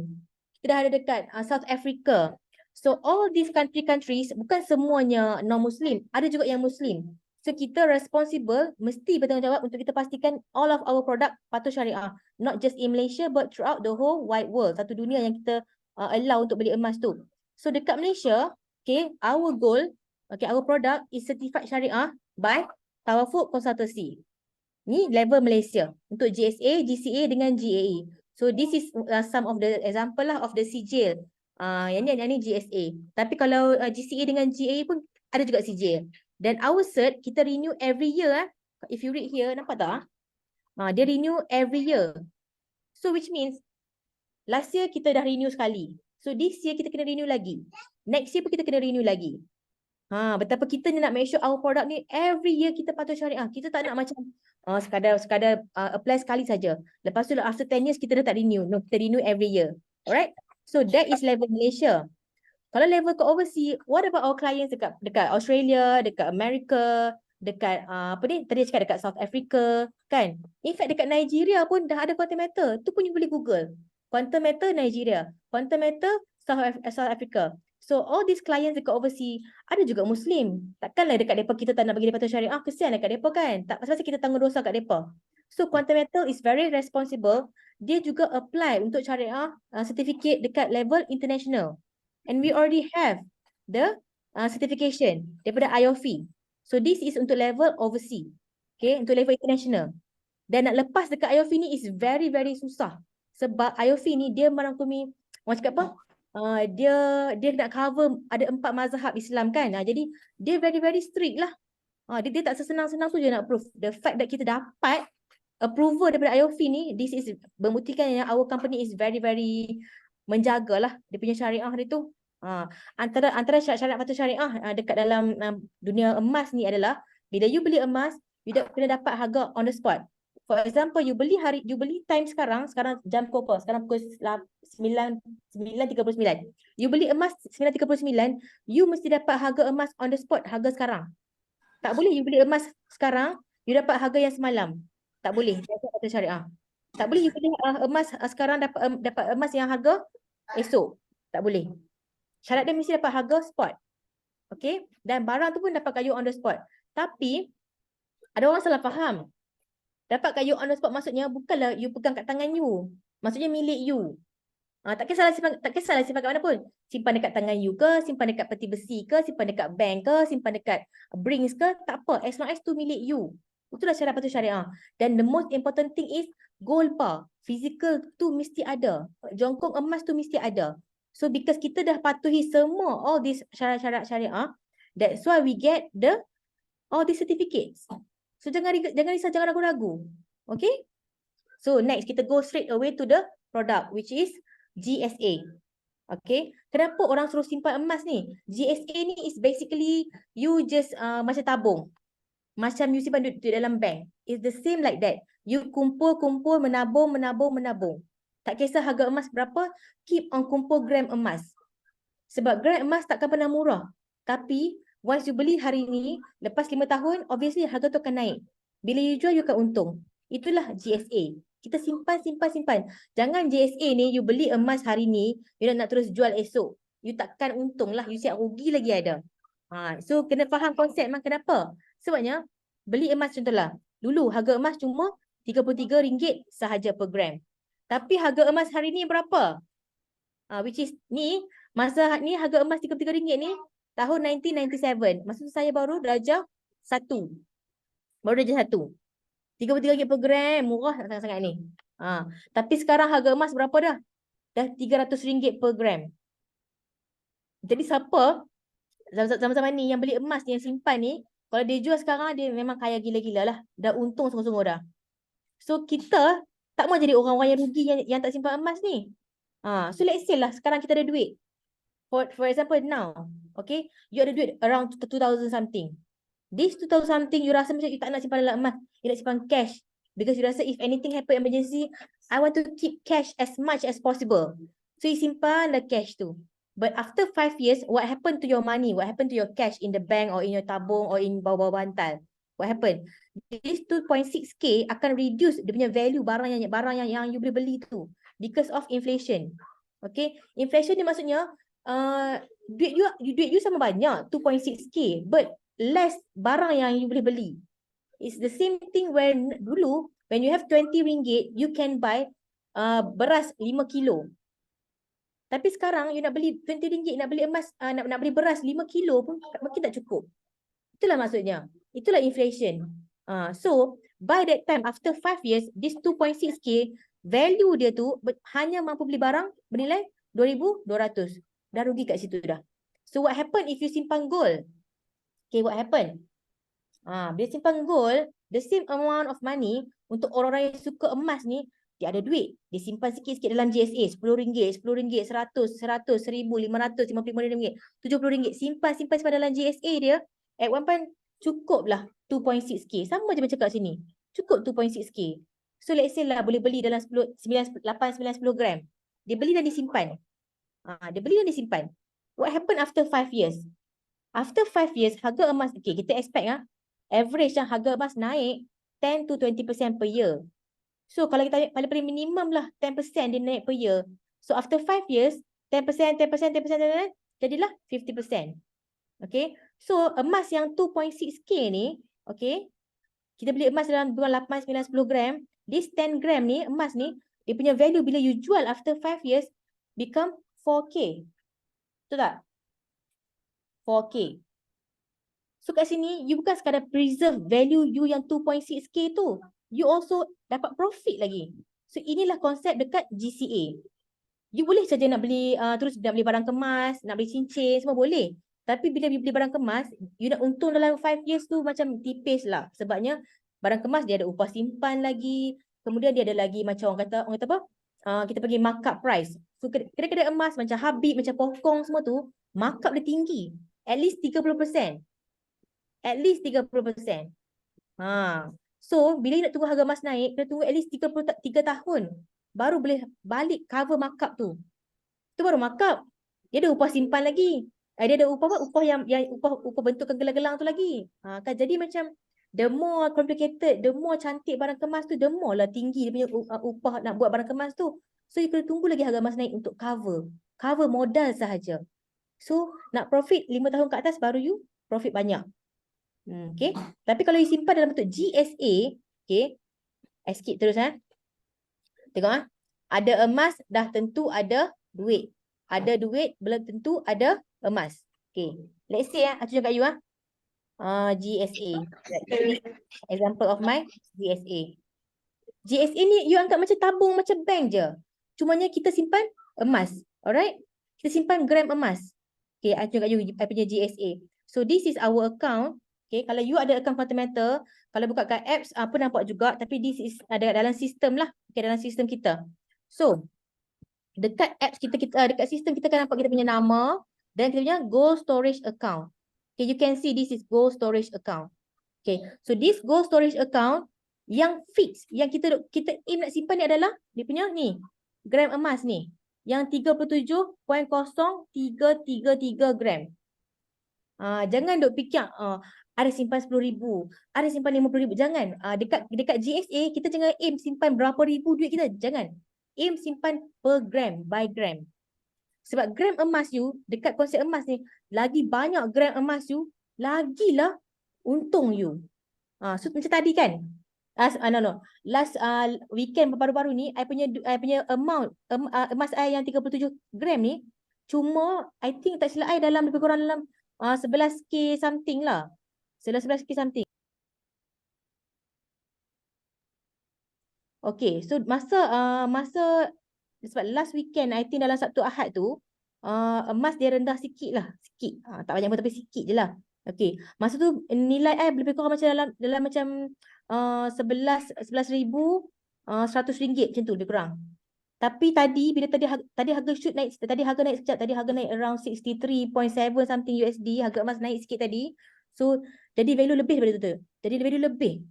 Kita dah ada dekat South Africa. So all these countries bukan semuanya non-Muslim. Ada juga yang Muslim. So kita responsible, mesti bertanggungjawab untuk kita pastikan all of our product patuh syariah. Not just in Malaysia but throughout the whole wide world. Satu dunia yang kita allow untuk beli emas tu. So dekat Malaysia, okay, our gold, okay, our product is certified syariah by Tawafuq Consultancy. Ni level Malaysia untuk GSA, GCA dengan GAE. So this is some of the example lah of the sijil. Yang ni GSA. Tapi kalau GCA dengan GAE pun ada juga sijil. Dan our cert kita renew every year. If you read here, nampak tak? Dia renew every year. So which means last year kita dah renew sekali. So this year kita kena renew lagi. Next year pun kita kena renew lagi. Betapa kita ni nak make sure our product ni every year kita patuh syariah. Kita tak nak macam sekadar apply sekali saja. Lepas tu after 10 years kita dah tak renew. No, kita renew every year. Alright? So that is level Malaysia. Kalau level ke overseas, what about our clients dekat Australia, dekat America, dekat tadi cakap dekat South Africa, kan? In fact dekat Nigeria pun dah ada Quantum Metal. Tu pun you boleh Google. Quantum Metal Nigeria, Quantum Metal South Africa. So all these clients dekat overseas ada juga Muslim. Takkanlah dekat depa kita tak nak bagi dia patuh syariah, kesian dekat depa kan? Tak pasal kita tanggung dosa kat depa. So Quantum Metal is very responsible. Dia juga apply untuk syariah certificate dekat level international. And we already have the certification daripada IOFI. So this is untuk level overseas. Okay, untuk level international. Dan nak lepas dekat IOF ni is very very susah. Sebab IOF ni dia merangkumi, orang cakap apa? Dia nak cover ada 4 mazhab Islam kan. Jadi dia very very strict lah. Dia tak sesenang-senang tu je nak approve. The fact that kita dapat approval daripada IOF ni, this is membuktikan yang our company is very very menjagalah dia punya syariah dia tu. Antara syarat patut syariah dekat dalam dunia emas ni adalah bila you beli emas, you kena dapat harga on the spot. For example, you beli time sekarang jam pukul apa? Sekarang pukul 9:39. You beli emas 9:39, you mesti dapat harga emas on the spot, harga sekarang. Tak boleh you beli emas sekarang, you dapat harga yang semalam. Tak boleh. Itu kata syariah. Tak boleh you beli emas sekarang dapat emas yang harga esok. Tak boleh. Syarat dia mesti dapat harga spot. Okay? Dan barang tu pun dapat kat you on the spot. Tapi ada orang salah faham. Dapat kat you on the spot maksudnya bukanlah you pegang kat tangan you. Maksudnya milik you. Tak kisahlah simpan kat mana pun. Simpan dekat tangan you ke, simpan dekat peti besi ke, simpan dekat bank ke, simpan dekat Brinks ke, tak apa. As long as tu milik you. Itulah syarat patut syariah. Dan the most important thing is gold bar. Physical tu mesti ada. Jongkong emas tu mesti ada. So because kita dah patuhi semua all these syarat-syarat syariah, that's why we get all these certificates. So jangan risau, jangan ragu-ragu. Okay? So next kita go straight away to the product which is GSA. Okay? Kenapa orang suruh simpan emas ni? GSA ni is basically you just macam tabung. Macam you simpan duit dalam bank. It's the same like that. You kumpul, menabung. Tak kisah harga emas berapa, keep on kumpul gram emas. Sebab gram emas takkan pernah murah. Tapi once you beli hari ni, lepas 5 tahun, obviously harga tu akan naik. Bila you jual, you akan untung. Itulah GSA. Kita simpan. Jangan GSA ni, you beli emas hari ni, you nak terus jual esok. You takkan untung lah, you siap rugi lagi ada. So kena faham konsep memang kenapa. Sebabnya, beli emas contohlah. Dulu harga emas cuma RM33 sahaja per gram. Tapi harga emas hari ni berapa? Which is ni, masa ni harga emas RM33 ni tahun 1997. Masa tu saya baru darjah 1. Baru darjah 1. RM33 per gram, murah sangat-sangat ni. Tapi sekarang harga emas berapa dah? Dah RM300 per gram. Jadi siapa zaman-zaman ni yang beli emas ni, yang simpan ni, kalau dia jual sekarang, dia memang kaya gila-gila lah. Dah untung sungguh-sungguh dah. So kita tak mau jadi orang-orang yang rugi yang tak simpan emas ni. So let's say lah, sekarang kita ada duit. For example now, okay, you ada duit around 2,000 something. This 2,000 something, you rasa macam you tak nak simpan dalam emas. You nak simpan cash. Because you rasa if anything happen emergency, I want to keep cash as much as possible. So you simpan the cash tu. But after 5 years, what happened to your money? What happened to your cash in the bank or in your tabung or in bawah-bawah bantal? What happened? This 2.6K akan reduce dia punya value barang yang you boleh beli tu because of inflation. Okay, inflation ni maksudnya duit you sama banyak 2.6K but less barang yang you boleh beli. It's the same thing when dulu when you have RM20 you can buy beras 5 kilo. Tapi sekarang you nak beli RM20, nak beli emas, nak beli beras 5 kilo pun mungkin tak cukup. Itulah maksudnya. Itulah inflation. So by that time after 5 years, this 2.6K value dia tu hanya mampu beli barang bernilai 2,200. Dah rugi kat situ dah. So what happen if you simpan gold? Okay, what happen? Bila simpan gold, the same amount of money untuk orang-orang yang suka emas ni, dia ada duit. Dia simpan sikit-sikit dalam GSA. RM10, RM100, RM100, RM1,500, RM55, RM70. Simpan dalam GSA dia. At one point, cukup lah 2.6K. Sama je macam kat sini. Cukup 2.6K. So let's say lah boleh beli dalam 8, 9, 10 gram. Dia beli dan disimpan. What happen after 5 years? After 5 years, harga emas, okay, kita expect average harga emas naik 10 to 20% per year. So kalau kita paling minimum lah 10% dia naik per year. So after 5 years, 10%, jadilah 50%. Okay. So emas yang 2.6K ni, okay, kita beli emas dalam 8, 9, 10 gram. This 10 gram ni, emas ni, dia punya value bila you jual after 5 years become 4K. Betul tak? 4K. So kat sini, you bukan sekadar preserve value you yang 2.6K tu. You also dapat profit lagi. So inilah konsep dekat GCA. You boleh saja nak beli, terus nak beli barang kemas, nak beli cincin, semua boleh. Tapi bila you beli barang kemas, you nak untung dalam 5 years tu macam tipis lah. Sebabnya barang kemas dia ada upah simpan lagi. Kemudian dia ada lagi macam orang kata apa? Kita pergi markup price. So kedai-kedai emas macam Habib, macam Pokong semua tu, markup dia tinggi. At least 30%. At least 30%. So, bila you nak tunggu harga emas naik, kena tunggu at least 33 tahun. Baru boleh balik cover markup tu. Itu baru markup. Dia ada upah simpan lagi. Dia ada upah apa? Upah yang upah bentukkan gelang-gelang tu lagi. Kan jadi macam the more complicated, the more cantik barang kemas tu, the more lah tinggi dia punya upah nak buat barang kemas tu. So, you kena tunggu lagi harga emas naik untuk cover. Cover modal sahaja. So, nak profit 5 tahun ke atas baru you profit banyak. Okay. Tapi kalau you simpan dalam bentuk GSA, okay, I skip terus Tengok ada emas dah tentu ada duit. Ada duit belum tentu ada emas. Okay. Let's say aku cakap you GSA. Example of my GSA. GSA ni you anggap macam tabung macam bank je. Cumanya kita simpan emas. Alright? Kita simpan gram emas. Okay, aku cakap you I punya GSA. So this is our account. Okay, kalau you ada account fundamental, kalau buka kat apps apa nampak juga, tapi this is ada dalam sistem lah. Okay, dalam sistem kita. So, dekat apps kita dekat sistem kita akan nampak kita punya nama dan kita punya gold storage account. Okay, you can see this is gold storage account. Okay, so this gold storage account yang fix, yang kita aim nak simpan ni adalah dia punya ni, gram emas ni, yang 37.0333 gram. Jangan duk fikir ada simpan 10,000, ada simpan 50,000. Jangan. Dekat GSA kita jangan aim simpan berapa ribu duit kita. Jangan. Aim simpan per gram, by gram. Sebab gram emas you, dekat konsep emas ni, lagi banyak gram emas you, lagilah untung you. So macam tadi kan. Last weekend baru-baru ni, I punya amount emas I yang 37 gram ni, cuma I think tak silap I dalam lebih kurang dalam 11K something lah. 11K something. Okay, so masa sebab last weekend I think dalam Sabtu Ahad tu emas dia rendah sikit lah, sikit. Tak banyak pun tapi sikit je lah. Okay, masa tu nilai I lebih kurang macam dalam macam 11,100 ringgit macam tu lebih kurang. Tapi bila tadi harga shoot naik, tadi harga naik sekejap, tadi harga naik around 63.7 something USD, harga emas naik sikit tadi. So, jadi value lebih daripada tu. Jadi value lebih.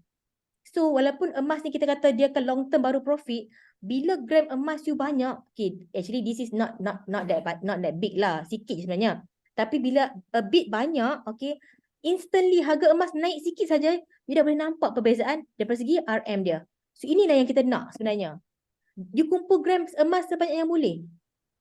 So, walaupun emas ni kita kata dia akan long term baru profit, bila gram emas you banyak, okay, actually this is not that big lah, sikit je sebenarnya. Tapi bila a bit banyak, okay, instantly harga emas naik sikit saja, you dah boleh nampak perbezaan daripada segi RM dia. So, inilah yang kita nak sebenarnya. You kumpul gram emas sebanyak yang boleh.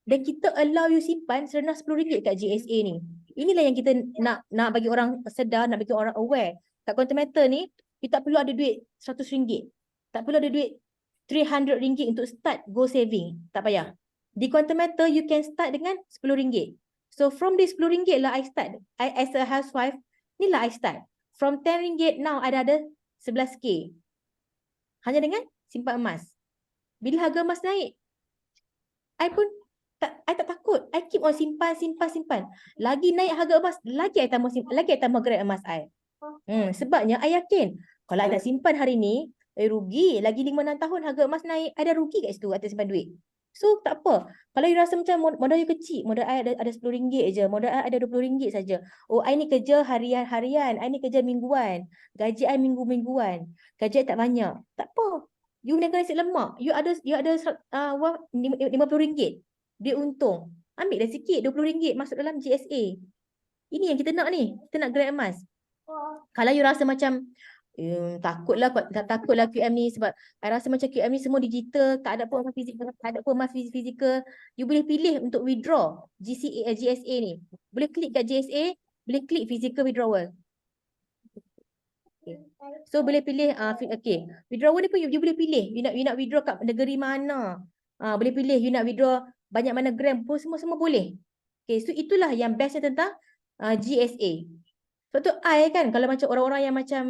Dan kita allow you simpan serendah RM10 kat GSA ni. Inilah yang kita nak bagi orang sedar, nak bagi orang aware. Kat Quantimeter ni, you tak perlu ada duit RM100. Tak perlu ada duit RM300 untuk start go saving. Tak payah. Di Quantimeter, you can start dengan RM10. So from this RM10 lah I start. I as a housewife, ni lah I start. From RM10 now I dah ada 11K. Hanya dengan simpan emas. Bila harga emas naik, I tak takut. I keep on simpan. Lagi naik harga emas, lagi I tambah gram emas I. Sebabnya I yakin, kalau I tak simpan hari ni, rugi. Lagi 5-6 tahun harga emas naik, I dah rugi kat situ I tak simpan duit. So tak apa. Kalau you rasa macam modal you kecil, modal I ada RM10 je, modal I ada RM20 saja. Oh, I ni kerja harian, I ni kerja mingguan. Gaji I mingguan. Gaji I tak banyak. Tak apa. You niaga nasi lemak, you ada RM50. Dia untung. Ambil dah sikit RM20 masuk dalam GSA. Ini yang kita nak ni. Kita nak gram emas. Kalau you rasa macam takutlah QM ni sebab I rasa macam QM ni semua digital, tak ada pun emas fizikal, you boleh pilih untuk withdraw GSA ni. Boleh klik kat GSA, boleh klik physical withdrawal. Okay. So boleh pilih okay. Withdrawal ni pun you boleh pilih. You nak withdraw kat negeri mana. Boleh pilih you nak withdraw banyak mana gram pun semua boleh. Okay, so itulah yang bestnya tentang GSA. Sebab tu I kan, kalau macam orang-orang yang macam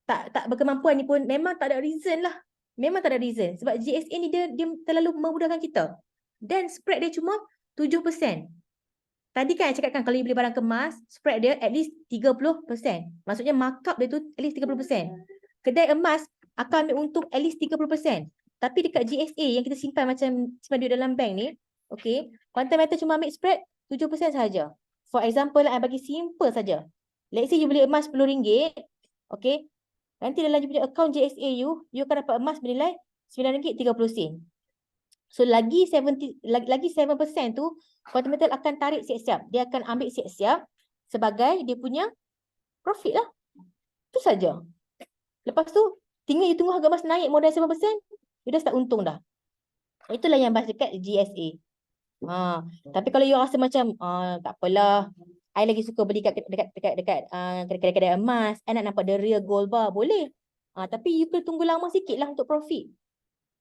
tak berkemampuan ni pun memang tak ada reason lah. Memang tak ada reason. Sebab GSA ni dia terlalu memudahkan kita. Dan spread dia cuma 7%. Tadi kan saya cakapkan kalau you beli barang kemas, spread dia at least 30%. Maksudnya markup dia tu at least 30%. Kedai emas akan ambil untung at least 30%. Tapi dekat GSA yang kita simpan macam simpan duit dalam bank ni, okay, Quantum Metal cuma ambil spread 7% sahaja. For example, I bagi simple saja. Let's say you beli emas RM10, okay, nanti dalam you punya account GSA you akan dapat emas bernilai RM9.30. So lagi 7% tu Quantum Metal akan tarik siap-siap. Dia akan ambil siap-siap sebagai dia punya profit lah. Itu saja. Lepas tu tinggal you tunggu harga emas naik more than 7%, you dah start untung dah. Itulah yang bahas dekat GSA. Tapi kalau you rasa macam tak apalah, I lagi suka beli dekat kedai-kedai emas, I nak nampak the real gold bar, boleh. Tapi you kena tunggu lama sikit lah untuk profit.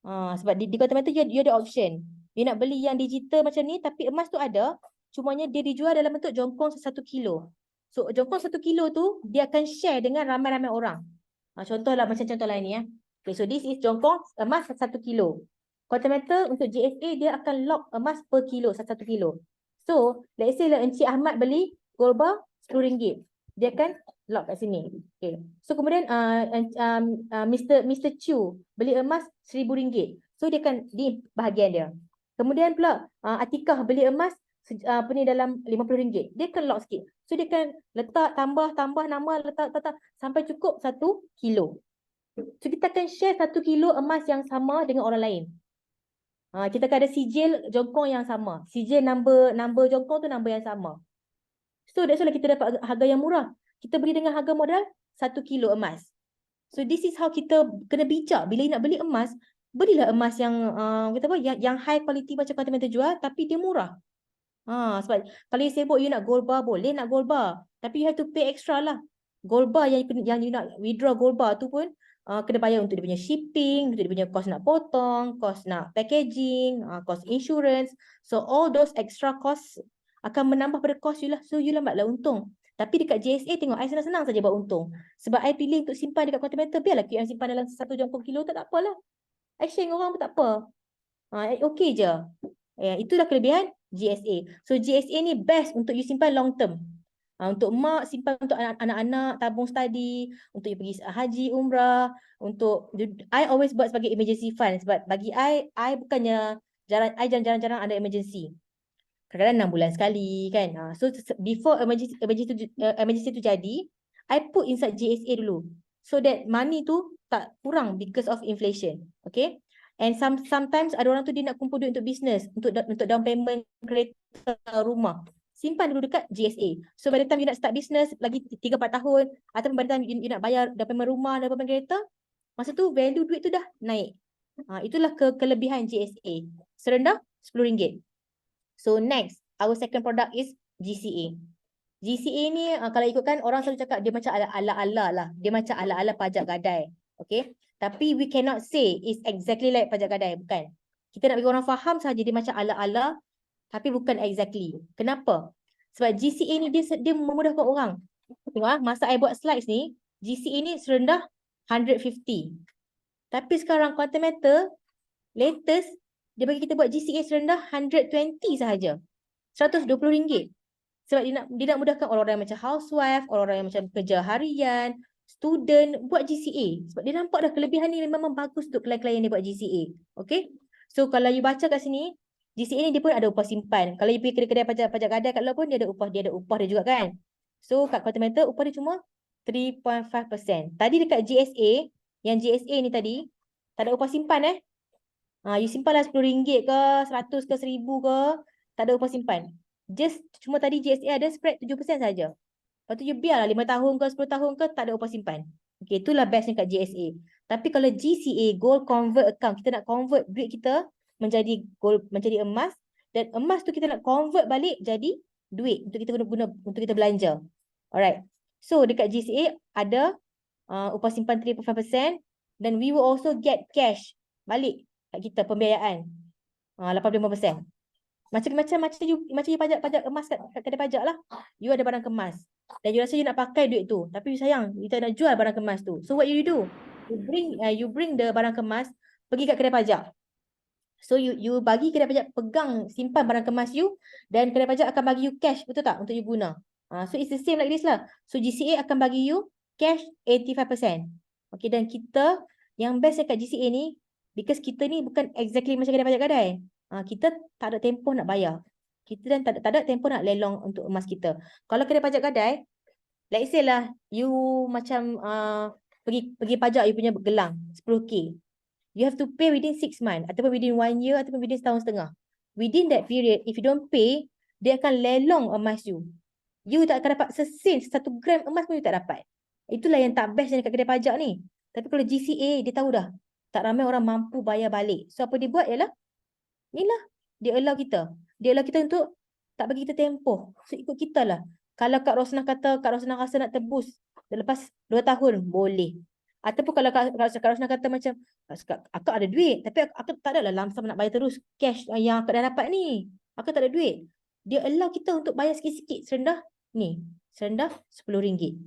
Sebab di Quantum Metal you ada option. You nak beli yang digital macam ni tapi emas tu ada, cumanya dia dijual dalam bentuk jongkong 1 kilo. So jongkong 1 kilo tu dia akan share dengan ramai-ramai orang. Contohlah macam contoh lain ni . Okay, so this is jongkong emas 1 kilo. Quantum Metal untuk GSA dia akan lock emas per kilo, 1 kilo. So let's say lah Encik Ahmad beli gold bar RM10. Dia akan lock kat sini. Okay. So kemudian Mr. Chu beli emas RM1,000. So dia akan di bahagian dia. Kemudian pula Atikah beli emas dalam RM50. Dia akan lock sikit. So dia akan letak tambah nama, letak sampai cukup 1 kilo. So kita akan share 1 kilo emas yang sama dengan orang lain. Kita akan ada sijil jongkong yang sama. Sijil number jongkong tu number yang sama. So that's why kita dapat harga yang murah. Kita beli dengan harga modal 1 kilo emas. So this is how kita kena bijak. Bila nak beli emas, belilah emas yang yang high quality macam Quantum Metal jual tapi dia murah. Sebab kalau you sibuk you nak gold bar, boleh nak gold bar. Tapi you have to pay extra lah. Gold bar yang you nak withdraw gold bar tu pun kena bayar untuk dia punya shipping, untuk dia punya cost nak potong, cost nak packaging, cost insurance. So all those extra cost akan menambah pada cost you lah. So you lambatlah untung. Tapi dekat JSA tengok, I senang-senang saja buat untung. Sebab I pilih untuk simpan dekat Quantum Metal. Biarlah QM simpan dalam 1 jongkong kilo, tak apalah. I share dengan orang pun tak apa. Okay je. Itulah kelebihan GSA. So GSA ni best untuk you simpan long term. Untuk mak simpan untuk anak-anak, tabung study, untuk you pergi haji, umrah, I always buat sebagai emergency fund. Sebab bagi I bukannya jarang-jarang ada emergency. Kadang-kadang 6 bulan sekali kan. So before emergency tu jadi, I put inside GSA dulu. So that money tu tak kurang because of inflation. Okay. And sometimes ada orang tu dia nak kumpul duit untuk business, untuk down payment kereta rumah. Simpan dulu dekat GSA. So by the time you nak start business lagi 3-4 tahun, atau by the time you nak bayar down payment rumah, down payment kereta, masa tu value duit tu dah naik. Itulah kelebihan GSA. Serendah RM10. So next, our second product is GCA. GCA ni kalau ikutkan orang selalu cakap dia macam ala-ala lah. Dia macam ala-ala pajak gadai. Okay. Tapi we cannot say it's exactly like pajak gadai. Bukan. Kita nak bagi orang faham saja dia macam ala-ala. Tapi bukan exactly. Kenapa? Sebab GCA ni dia memudahkan orang. Tengok masa I buat slides ni, GCA ni serendah 150. Tapi sekarang Quantum Metal latest dia bagi kita buat GCA serendah 120 sahaja. RM120. Sebab dia nak mudahkan orang-orang yang macam housewife, orang-orang yang macam kerja harian, student buat GCA. Sebab dia nampak dah kelebihan ni memang bagus untuk klien-klien dia buat GCA. Okay. So kalau you baca kat sini, GCA ni dia pun ada upah simpan. Kalau you pergi kedai-kedai pajak gadai kat luar pun dia ada upah dia juga kan. So kat Quantum Metal upah dia cuma 3.5%. Tadi dekat GSA, yang GSA ni tadi, tak ada upah simpan you simpanlah RM10 ke, 100 ke, 1000 ke, tak ada upah simpan. Just cuma tadi GSA ada spread 7% saja. Lepas tu you biarlah 5 tahun ke 10 tahun ke tak ada upah simpan. Okay, itulah bestnya kat GSA. Tapi kalau GCA, Gold Convert Account, kita nak convert duit kita menjadi gold, menjadi emas, dan emas tu kita nak convert balik jadi duit untuk kita guna untuk kita belanja. Alright. So dekat GCA ada upah simpan 3.5% dan we will also get cash balik kat kita pembiayaan 85%. Macam you pajak emas kat kedai pajak lah. You ada barang kemas. Dan you rasa you nak pakai duit tu. Tapi you sayang, you tak nak jual barang kemas tu. So what you do? You bring the barang kemas pergi kat kedai pajak. So you bagi kedai pajak pegang simpan barang kemas you dan kedai pajak akan bagi you cash, betul tak, untuk you guna. So it's the same like this lah. So GCA akan bagi you cash 85%. Okay, dan kita yang best dekat GCA ni, because kita ni bukan exactly macam kedai pajak gadai. Kita tak ada tempoh nak bayar. Kita dan tak ada tempoh nak lelong untuk emas kita. Kalau kedai pajak gadai, let's say lah you macam pergi pajak you punya gelang 10K. You have to pay within 6 months ataupun within 1 year ataupun within setahun setengah. Within that period, if you don't pay, dia akan lelong emas you. You tak akan dapat sesin 1 gram emas pun you tak dapat. Itulah yang tak best dekat kedai pajak ni. Tapi kalau GCA, dia tahu dah. Tak ramai orang mampu bayar balik. So apa dia buat ialah, inilah, dia allow kita. Dia allow kita untuk tak bagi kita tempoh. So ikut kita lah. Kalau Kak Rosnah kata, Kak Rosnah rasa nak tebus lepas 2 tahun, boleh. Ataupun kalau Kak Rosnah kata macam, akak ada duit, tapi akak tak ada lah lamsam nak bayar terus cash yang akak dah dapat ni. Akak tak ada duit. Dia allow kita untuk bayar sikit-sikit serendah ni. Serendah RM10.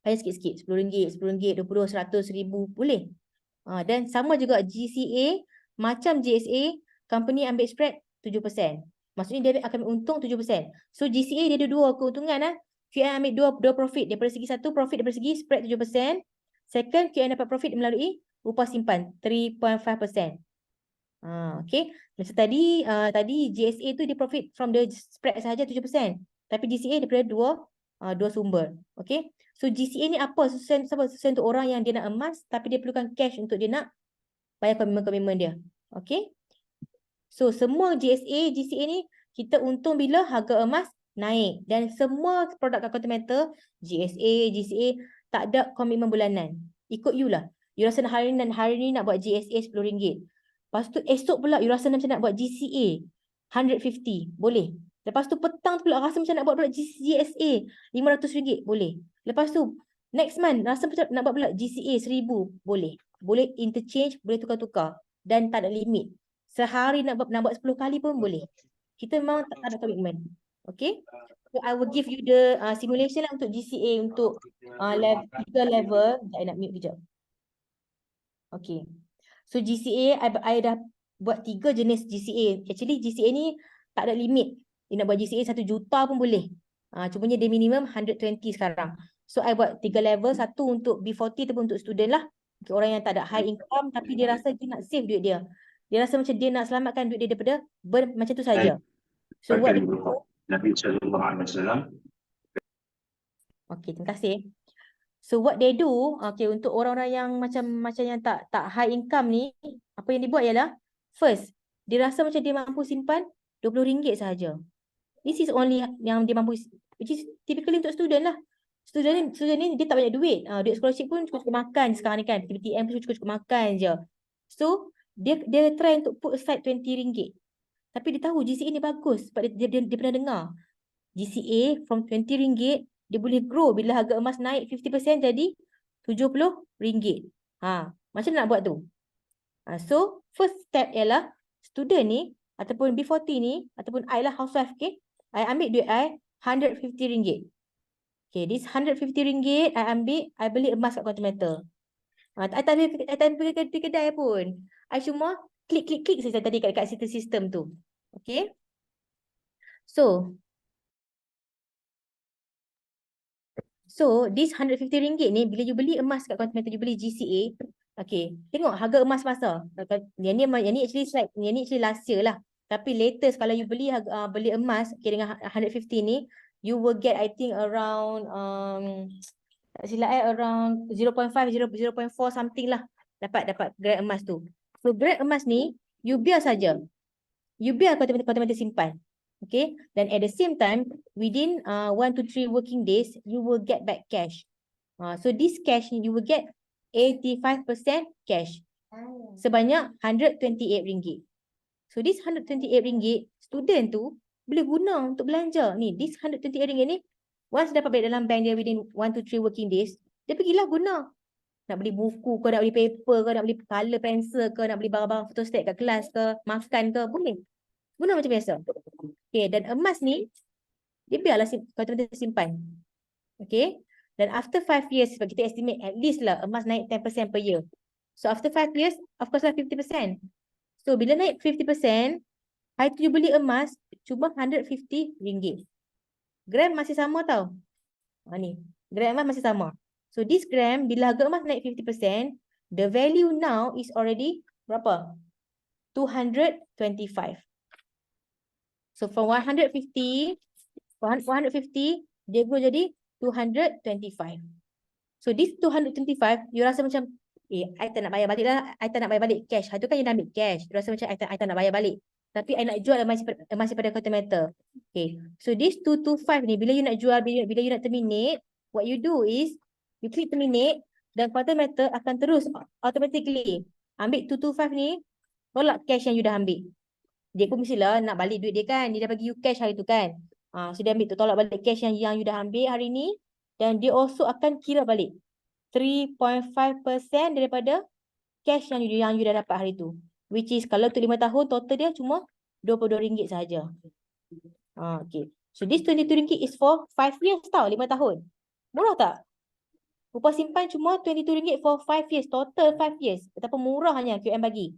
Bayar sikit-sikit. RM10, RM20, RM100, RM1000, boleh. Dan sama juga GCA, macam GSA, company ambil spread 7%. Maksudnya dia akan untung 7%. So GCA dia ada 2 keuntungan lah. QN ambil 2 profit. Daripada segi satu, profit daripada segi spread 7%. Second, QN dapat profit melalui upah simpan 3.5%. Okay. Macam tadi GSA tu dia profit from the spread sahaja 7%. Tapi GCA daripada dua sumber. Okay. So GCA ni apa? Susun untuk orang yang dia nak emas tapi dia perlukan cash untuk dia nak bayar komitmen dia. Okay. So semua GCA ni kita untung bila harga emas naik. Dan semua produk kalkulator metal, GSA, GCA tak ada komitmen bulanan. Ikut you lah. You rasa hari ni nak buat GSA RM10. Lepas tu esok pula you rasa macam nak buat GCA RM150. Boleh. Lepas tu petang tu pula rasa macam nak buat pula GSA RM500. Boleh. Lepas tu next month rasa macam nak buat pula GCA RM1000. Boleh. Boleh interchange, boleh tukar-tukar. Dan tak ada limit. Sehari nak buat 10 kali pun boleh. Kita memang tak ada komitmen. Okay. So I will give you the simulation lah untuk GCA untuk level. Sekejap, I nak mute kejap. Okay. So GCA, I dah buat 3 jenis GCA. Actually GCA ni tak ada limit. You nak buat GCA 1 juta pun boleh. Cumanya dia minimum 120 sekarang. So I buat 3 level. Satu untuk B40 ataupun untuk student lah. Okay, orang yang tak ada high income tapi dia rasa dia nak save duit dia. Dia rasa macam dia nak selamatkan duit dia daripada macam tu saja. So what dia do? Okay, terima kasih. So what they do, okay, untuk orang-orang yang macam yang tak high income ni, apa yang dibuat ialah, first, dia rasa macam dia mampu simpan RM20 sahaja. This is only yang dia mampu, which is typically untuk student lah. Student ni dia tak banyak duit. Duit scholarship pun cukup makan sekarang ni kan. PTM pun cukup makan je. So dia try untuk put aside RM20. Tapi dia tahu GCA ni bagus sebab dia pernah dengar. GCA from RM20 dia boleh grow bila harga emas naik 50% jadi RM70. Macam mana nak buat tu? So first step ialah student ni ataupun B40 ni ataupun I lah housewife, okay? I ambil duit I RM150. Okay, this RM150 I ambil, I beli emas kat Continental. I tak pergi ke kedai pun. I cuma klik saja tadi kat sistem tu. Okay. So this RM150 ni bila you beli emas kat Continental, you beli GCA. Okay, tengok harga emas masa. Yang ni actually slide, yang ni actually last year lah. Tapi latest kalau you beli emas okay, dengan RM150 ni, you will get I think around tak silap around 0.5 0.4 something lah dapat grade emas tu. So grade emas ni you biar saja. You biar Continental simpan. Okay, dan at the same time within 1 to 3 working days you will get back cash. So this cash you will get 85% cash sebanyak RM128. So this RM128 student tu boleh guna untuk belanja. Ni this RM128 ni once dapat balik dalam bank dia within 1 to 3 working days, dia pergilah guna. Nak beli buku ke, nak beli paper ke, nak beli color pencil ke, nak beli barang-barang photostat kat kelas ke, makan ke, boleh. Guna macam biasa. Okay, dan emas ni, dia biarlah kotak-kotak simpan. Okay. Dan after 5 years, sebab kita estimate at least lah emas naik 10% per year. So after 5 years, of course lah 50%. So bila naik 50%, hari tu you beli emas cuma RM150. Gram masih sama tau. Ni, gram emas masih sama. So this gram, bila harga emas naik 50%, the value now is already berapa? 225. So from 150, dia grow jadi 225. So this 225, you rasa macam, I tak nak bayar balik lah. I tak nak bayar balik cash. Hari tu kan you dah ambil cash. You rasa macam I tak nak bayar balik. Tapi I nak jual emas pada quarter metal. Okay. So this 225 ni, bila you nak jual, bila you nak terminate, what you do is, you click terminate, dan quarter metal akan terus automatically ambil 225 ni, tolak cash yang you dah ambil. Dia pun mestilah nak balik duit dia kan. Dia dah bagi you cash hari tu kan. So dia ambil tu, tolak balik cash yang you dah ambil hari ni. Dan dia also akan kira balik 3.5% daripada cash yang you dah dapat hari tu. Which is kalau tu 5 tahun, total dia cuma RM22 sahaja. Okay. So this RM22 is for 5 years tau, 5 tahun. Murah tak? Upah simpan cuma RM22 for 5 years. Total 5 years. Betapa murahnya QM bagi.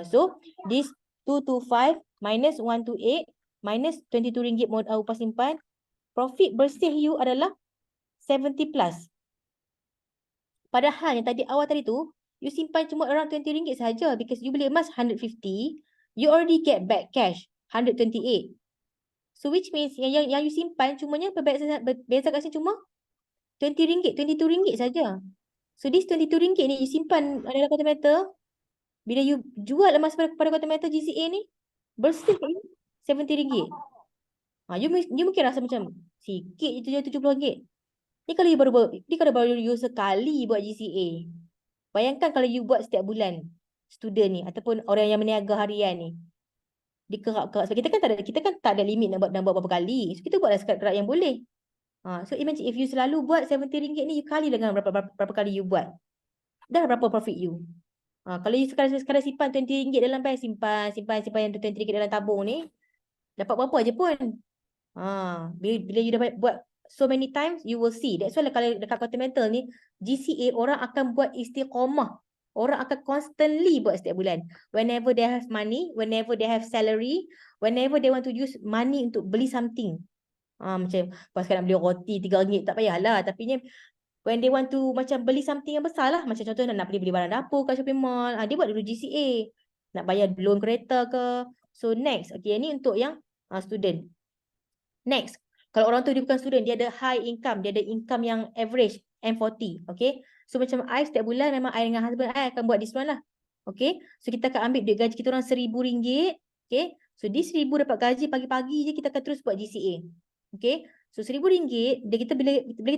So this 225 minus 128 minus RM22 upah simpan. Profit bersih you adalah 70 plus. Padahal yang tadi awal tadi tu, you simpan cuma around RM20 sahaja because you beli emas 150, you already get back cash 128. So which means yang you simpan cumanya beza kat sini cuma RM20, RM22 saja. So this RM22 ni you simpan dalam quarter metal, bila you jual emas pada quarter metal GCA ni, bersih RM70. You mungkin rasa macam sikit je RM70. Ni kalau you sekali buat GCA. Bayangkan kalau you buat setiap bulan, student ni ataupun orang yang berniaga harian ni. Dikerap-kerap. Sebab kita kan tak ada limit nak buat berapa kali. So kita buatlah sekat-kerat yang boleh. So imagine if you selalu buat RM70 ni, you kali dengan berapa kali you buat. Dah berapa profit you? Kalau you sekadar simpan RM20 dalam bank, simpan yang RM20 dalam tabung ni, dapat berapa je pun. Bila you dah buat so many times, you will see. That's why kalau dekat quarter metal ni, GCA orang akan buat istiqamah. Orang akan constantly buat setiap bulan. Whenever they have money, whenever they have salary, whenever they want to use money untuk beli something. Macam pas nak beli roti RM3, tak payahlah. Tapi when they want to macam beli something yang besar lah. Macam contoh nak beli barang dapur kat shopping mall. Dia buat dulu GCA. Nak bayar loan kereta ke. So next. Okay, ni untuk yang student. Next. Kalau orang tu dia bukan student, dia ada high income, dia ada income yang average, M40, okay? So macam I setiap bulan memang I dengan husband I akan buat this one lah, okay? So kita akan ambil duit gaji kita orang RM1,000, okay? So di RM1,000 dapat gaji, pagi-pagi je kita akan terus buat GCA, okay? So RM1,000, bila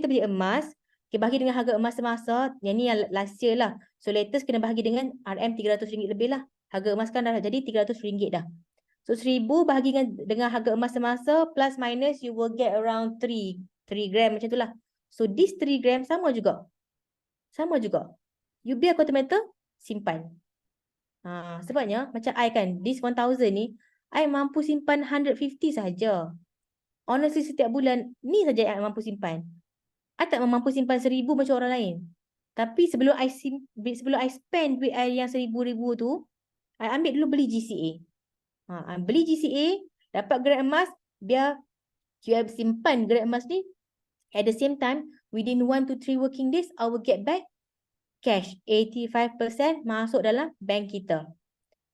kita beli emas, okay, bahagi dengan harga emas semasa, yang ni yang last year lah. So latest kena bahagi dengan RM300 lebih lah. Harga emas kan dah jadi RM300 dah. So 1,000 bahagi dengan harga emas semasa plus minus you will get around 3 gram macam itulah. So this 3 gram sama juga. You biar quarter metal simpan. Sebabnya macam I kan, this 1,000 ni I mampu simpan 150 saja. Honestly setiap bulan ni saja I mampu simpan. I tak mampu simpan 1,000 macam orang lain. Tapi sebelum I spend duit I yang 1,000 tu, I ambil dulu beli GCA. Beli GCA, dapat grade emas, biar QM simpan grade emas ni. At the same time, within 1 to 3 working days, I will get back cash. 85% masuk dalam bank kita.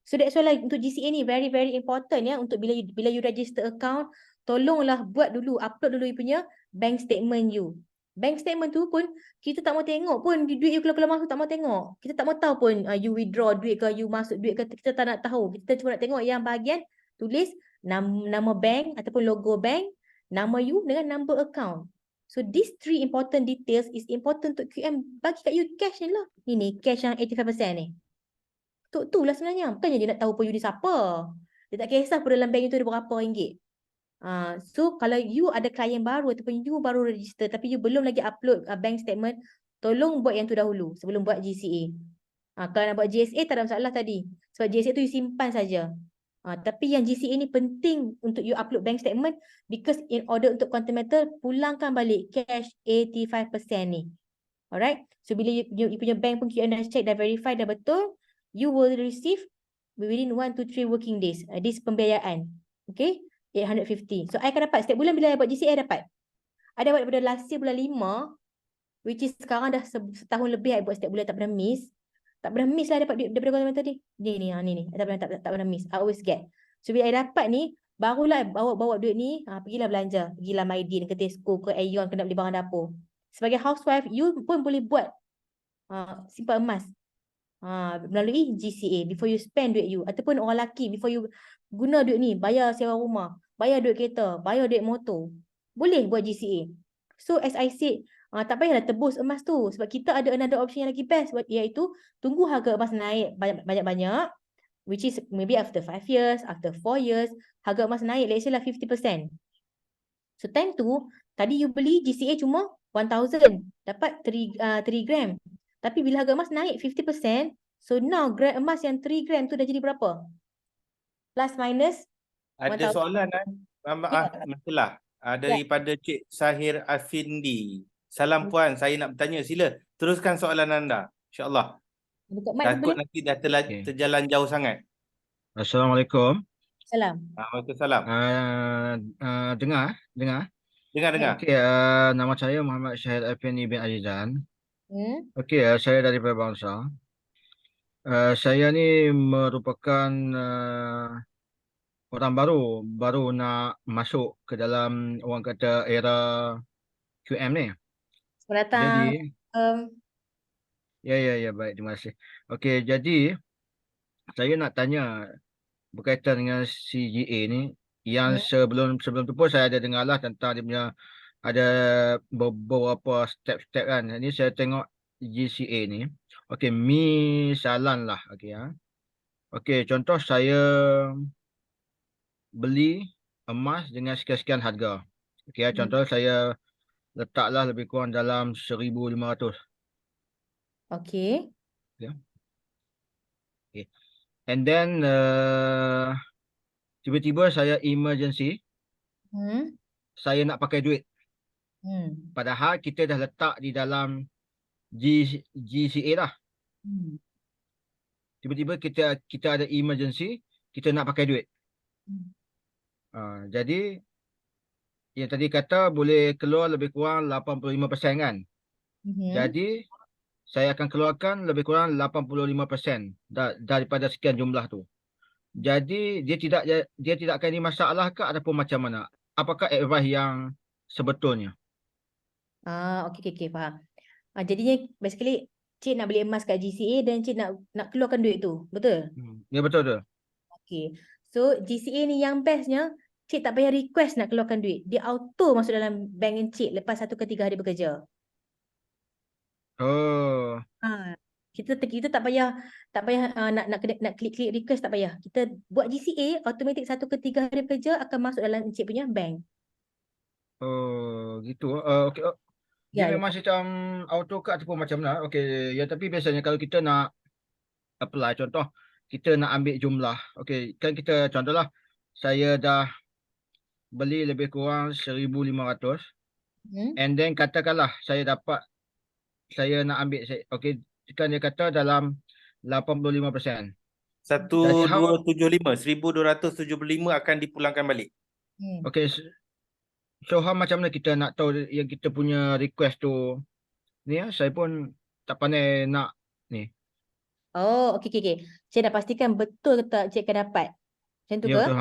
So that's why untuk GCA ni very very important ya. Untuk bila you register account, tolonglah buat dulu, upload dulu you punya bank statement you. Bank statement tu pun kita tak mau tengok pun duit you kalau masuk, tak mau tengok. Kita tak mau tahu pun you withdraw duit ke, you masuk duit ke, kita tak nak tahu. Kita cuma nak tengok yang bahagian tulis nama bank ataupun logo bank, nama you dengan number account. So these 3 important details is important untuk QM bagi kat you cash ni lah. Ini cash yang 85% ni. Untuk tu lah sebenarnya. Bukannya dia nak tahu pun you ni siapa. Dia tak kisah pun dalam bank itu ada berapa ringgit. So kalau you ada klien baru ataupun you baru register tapi you belum lagi upload bank statement, tolong buat yang tu dahulu sebelum buat GCA. Kalau nak buat GSA tak ada masalah tadi. Sebab GSA tu you simpan saja. Tapi yang GCA ni penting untuk you upload bank statement because in order untuk quantum metal, pulangkan balik cash 85% ni. Alright. So bila you punya bank pun QM dah check, dah verify, dah betul, you will receive within 1 to 3 working days. This pembiayaan. Okay. 850. So I akan dapat setiap bulan bila I buat GCA, I dapat. I dapat daripada last year bulan 5, which is sekarang dah setahun lebih I buat setiap bulan, tak pernah miss. Tak pernah miss lah dapat duit daripada quantum metal ni. Ni. Tak pernah miss. I always get. So bila I dapat ni, barulah I bawa duit ni, pergilah belanja. Pergilah Maidin ke Tesco ke Aeon, kena beli barang dapur. Sebagai housewife, you pun boleh buat simpan emas melalui GCA before you spend duit you. Ataupun orang lelaki, before you guna duit ni, bayar sewa rumah, bayar duit kereta, bayar duit motor, boleh buat GCA. So as I said, tak payahlah tebus emas tu, sebab kita ada another option yang lagi best, iaitu tunggu harga emas naik banyak-banyak, which is maybe after 5 years, after 4 years, harga emas naik, let's say lah 50%. So time tu, tadi you beli GCA cuma 1,000, dapat 3 gram. Tapi bila harga emas naik 50%, so now gram emas yang 3 gram tu dah jadi berapa? Plus minus Ada 1,000. soalan masalah daripada Cik Sahir Afindi. Salam puan, saya nak bertanya, sila teruskan soalan anda. InsyaAllah. Buka mic Takut boleh? nanti dah terjalan jauh sangat. Assalamualaikum. Salam. Waalaikumsalam. Dengar? Dengar. Okey, nama saya Muhammad Syahid Effendi bin Azizan. Okey, saya daripada Bangsa. Saya ni merupakan orang baru nak masuk ke dalam, orang kata, era QM ni. Selamat datang. Jadi, ya, baik, terima kasih. Okey, jadi saya nak tanya berkaitan dengan CGA ni, yang sebelum tu pun saya ada dengar lah tentang dia punya ada beberapa step-step kan. Ini saya tengok GCA ni. Okey, misalan lah. Okey, contoh saya beli emas dengan sekian-sekian harga. Okey, contoh saya letaklah lebih kurang dalam 1,500. Okey. And then tiba-tiba saya emergency, saya nak pakai duit. Padahal kita dah letak di dalam GCA dah. Tiba-tiba kita ada emergency, kita nak pakai duit. Jadi yang tadi kata boleh keluar lebih kurang 85% kan. Jadi saya akan keluarkan lebih kurang 85% daripada sekian jumlah tu. Jadi dia tidak akan ada masalah ke ataupun macam mana? Apakah advice yang sebetulnya? Okey, faham. Jadinya basically cik nak beli emas kat GCA dan cik nak keluarkan duit tu, betul? Ya, betul tu. Okey. So GCA ni yang bestnya, cik tak payah request nak keluarkan duit. Dia auto masuk dalam bank cik lepas 1 ke 3 hari bekerja. Oh. Kita tak payah nak klik request, tak payah. Kita buat GCA, automatic 1 ke 3 hari bekerja akan masuk dalam cik punya bank. Oh, gitu. Okey. Ya, Dia memang macam auto ke ataupun macam mana? Okey, ya, tapi biasanya kalau kita nak apply, contoh kita nak ambil jumlah. Okey, kan kita contohlah saya dah beli lebih kurang 1,500. And then katakanlah saya nak ambil, okey, kan dia kata dalam 85%. 1,275 akan dipulangkan balik. Okey, so how macam mana kita nak tahu yang kita punya request tu ni? Saya pun tak pandai nak ni. Oh, okey. Cik dah pastikan betul ke tak cik akan dapat. Macam tu ke? Ya, betul.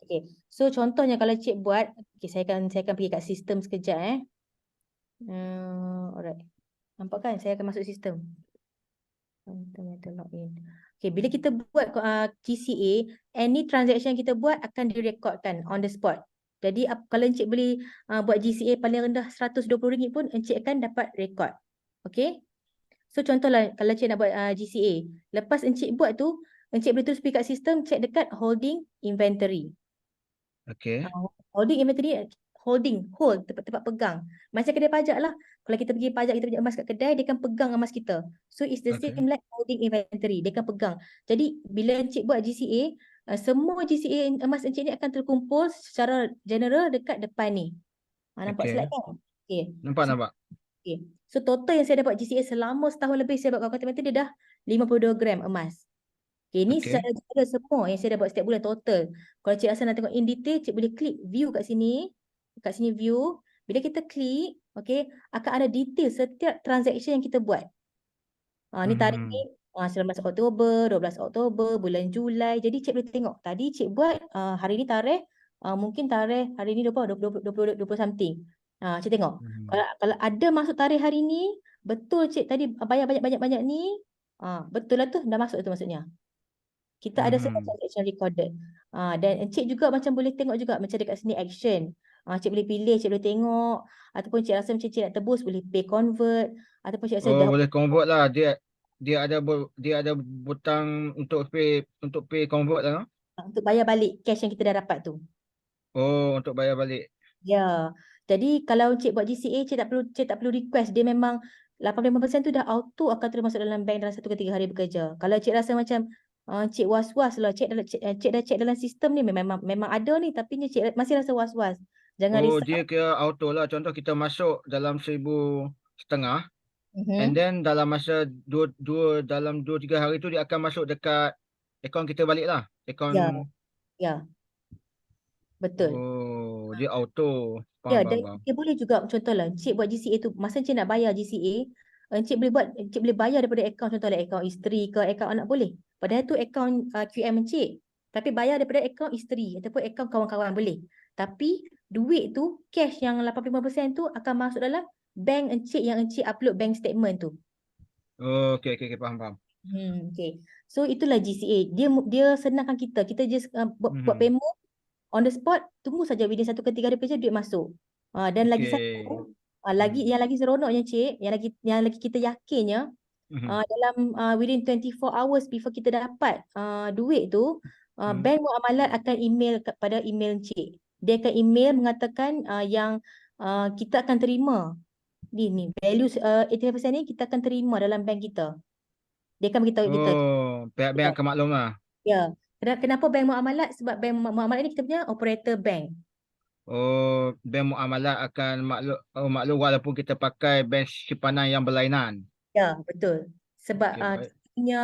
Okey. So contohnya kalau cik buat, saya akan pergi kat sistem sekejap alright. Nampak kan saya akan masuk sistem. Login. Okay, bila kita buat GCA, any transaction kita buat akan direkodkan on the spot. Jadi kalau encik beli buat GCA paling rendah RM120 pun encik akan dapat rekod. Okay. So contohlah kalau encik nak buat GCA, lepas encik buat tu, encik boleh terus pergi kat sistem, check dekat holding inventory. Okay. Holding inventory, hold tempat pegang. Macam kedai pajak lah. Kalau kita pergi pajak, kita punya emas kat kedai, dia akan pegang emas kita. So it's the same like holding inventory, dia akan pegang. Jadi bila encik buat GCA, semua GCA emas encik ni akan terkumpul secara general dekat depan ni. Nampak Okey. slide kan? Okay. Nampak. Okay. So total yang saya dapat GCA selama setahun lebih saya buat kalkulator meter dia dah 52 gram emas. Okay, ni Okey. secara general semua yang saya dapat setiap bulan total. Kalau cik rasa nak tengok in detail, cik boleh klik view kat sini. Kat sini view. Bila kita klik, okay, akan ada detail setiap transaction yang kita buat. Ni tarikh ni 19 Oktober, 12 Oktober, bulan Julai. Jadi cik boleh tengok. Tadi cik buat hari ni tarikh, mungkin tarikh hari ni 20 something. Cik tengok. Kalau ada masuk tarikh hari ni, betul cik tadi bayar banyak-banyak ni, betul lah tu, dah masuk tu maksudnya. Kita ada semua transaction recorded. Dan encik juga macam boleh tengok juga macam dekat sini action. Cik boleh pilih, cik boleh tengok. Ataupun cik rasa macam cik nak tebus, boleh pay convert. Ataupun cik rasa dah Boleh convert lah. Dia ada butang untuk pay convert lah. untuk bayar balik cash yang kita dah dapat tu. Untuk bayar balik. Ya. Jadi kalau cik buat GCA, cik tak perlu request. Dia memang 85% tu dah auto akan terus masuk dalam bank dalam 1 ke 3 hari bekerja. Kalau cik rasa macam cik was-was lah, cik dah check dalam sistem ni memang ada ni, tapi cik masih rasa was-was. Jangan risau. Dia kira auto lah. Contoh kita masuk dalam 1,500 Mhm. and then dalam masa dalam 2-3 hari tu dia akan masuk dekat akaun kita balik lah. Ya. Betul. Dia auto. Ya, Faham. dan dia boleh juga contohlah encik buat GCA tu, masa encik nak bayar GCA, encik boleh bayar daripada akaun contohlah akaun isteri ke akaun anak boleh. Padahal tu akaun QM encik. Tapi bayar daripada akaun isteri ataupun akaun kawan-kawan boleh. Tapi duit tu, cash yang 85% tu akan masuk dalam bank encik yang encik upload bank statement tu. Okey, faham. Okay. So itulah GCA. Dia senangkan kita. Kita just buat payment on the spot, tunggu saja within 1 ke 3 hari kerja duit masuk. Dan lagi satu, yang lagi seronoknya cik, yang lagi kita yakinnya, dalam within 24 hours before kita dapat duit tu, bank muamalat akan email kepada email cik. Dia akan email mengatakan yang kita akan terima ni value 85% ni kita akan terima dalam bank kita. Dia akan beritahu kita. Bank akan maklum lah. Ya. Kenapa bank muamalat? Sebab bank muamalat ni kita punya operator bank. Bank muamalat akan maklum walaupun kita pakai bank simpanan yang berlainan. Ya, betul. Sebab Okey, kita punya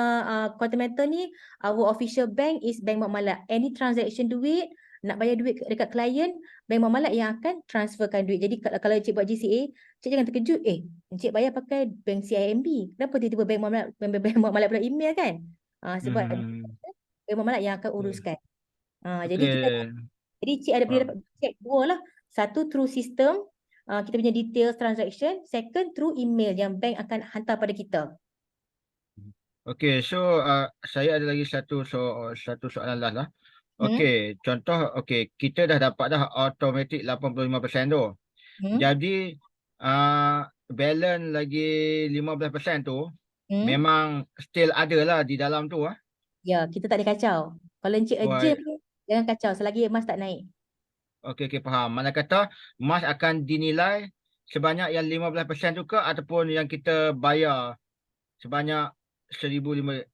Quantum Metal ni, our official bank is bank muamalat. Any transaction duit, nak bayar duit dekat klien, bank muamalat yang akan transferkan duit. Jadi kalau cik buat GCA, cik jangan terkejut, encik bayar pakai bank CIMB. Kenapa tiba-tiba bank muamalat pula email kan? Sebab bank muamalat yang akan uruskan. Jadi cik boleh dapat check dua lah. Satu through sistem, kita punya details transaction. Second through email yang bank akan hantar pada kita. Okey, so saya ada lagi satu soalan last lah. Okey, contoh kita dah dapat dah automatic 85% tu. Jadi balance lagi 15% tu memang still ada lah di dalam tu . Ya, kita tak boleh kacau. Kalau encik urgent, jangan kacau selagi emas tak naik. Okey, faham. Mana kata emas akan dinilai sebanyak yang 15% tu ke ataupun yang kita bayar sebanyak 1,500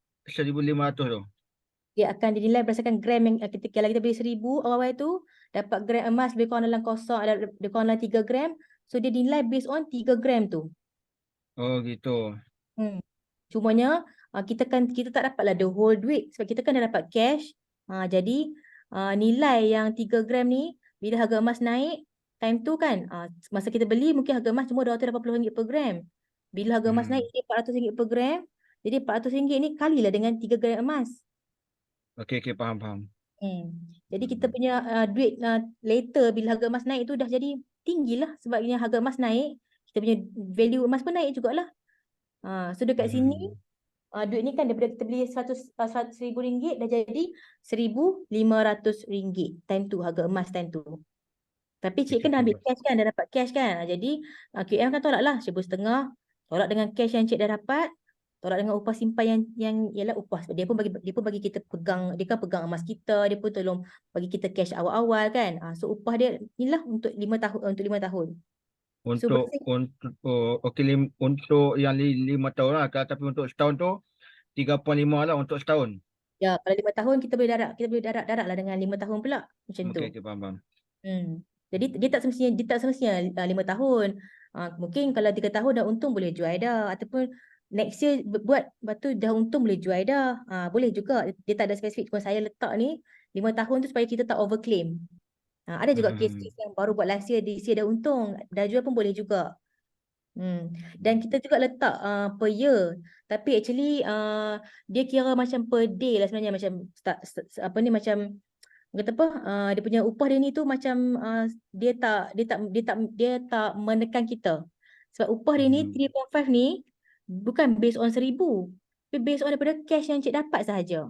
tu? Dia akan dinilai berdasarkan gram yang kalau kita beli 1,000 awal-awal tu, dapat gram emas lebih kurang dalam kosong, lebih kurang dalam 3 gram. So dia dinilai based on 3 gram tu. Gitu. Cumanya kita tak dapatlah the whole duit sebab kita kan dah dapat cash. Jadi nilai yang 3 gram ni bila harga emas naik time tu kan, masa kita beli mungkin harga emas cuma RM280 per gram. Bila harga emas naik jadi RM400 per gram, jadi RM400 ni kalilah dengan 3 gram emas. Okey, faham. Jadi kita punya duit later bila harga emas naik tu dah jadi tinggilah sebabnya harga emas naik, kita punya value emas pun naik jugalah. So dekat sini duit ni kan daripada kita beli RM100,000 dah jadi RM1,500 time tu harga emas time tu. Tapi cik kan dah ambil cash kan, dah dapat cash kan. Jadi QM kan tolak lah RM1,500, tolak dengan cash yang cik dah dapat, tolak dengan upah simpan yang ialah upah. Dia pun bagi kita pegang, dia kan pegang emas kita, dia pun tolong bagi kita cash awal-awal kan. So upah dia inilah untuk 5 tahun. Untuk yang 5 tahun lah, tapi untuk setahun tu 3.5 lah untuk setahun. Ya, kalau 5 tahun kita boleh darat lah dengan 5 tahun pula. Macam tu. Okey, faham. Jadi dia tak semestinya 5 tahun. Mungkin kalau 3 tahun dah untung boleh jual dah, ataupun next year buat lepas tu dah untung boleh jual dah. Boleh juga. Dia tak ada spesifik, cuma saya letak ni 5 tahun tu supaya kita tak overclaim. Ada juga kes-kes yang baru buat last year, this year dah untung, dah jual pun boleh juga. Dan kita juga letak per year, tapi actually dia kira macam per day lah sebenarnya, macam macam kata apa, dia punya upah dia ni tu macam dia tak menekan kita. Sebab upah dia ni 3.5 ni bukan based on 1,000, tapi based on daripada cash yang cik dapat sahaja.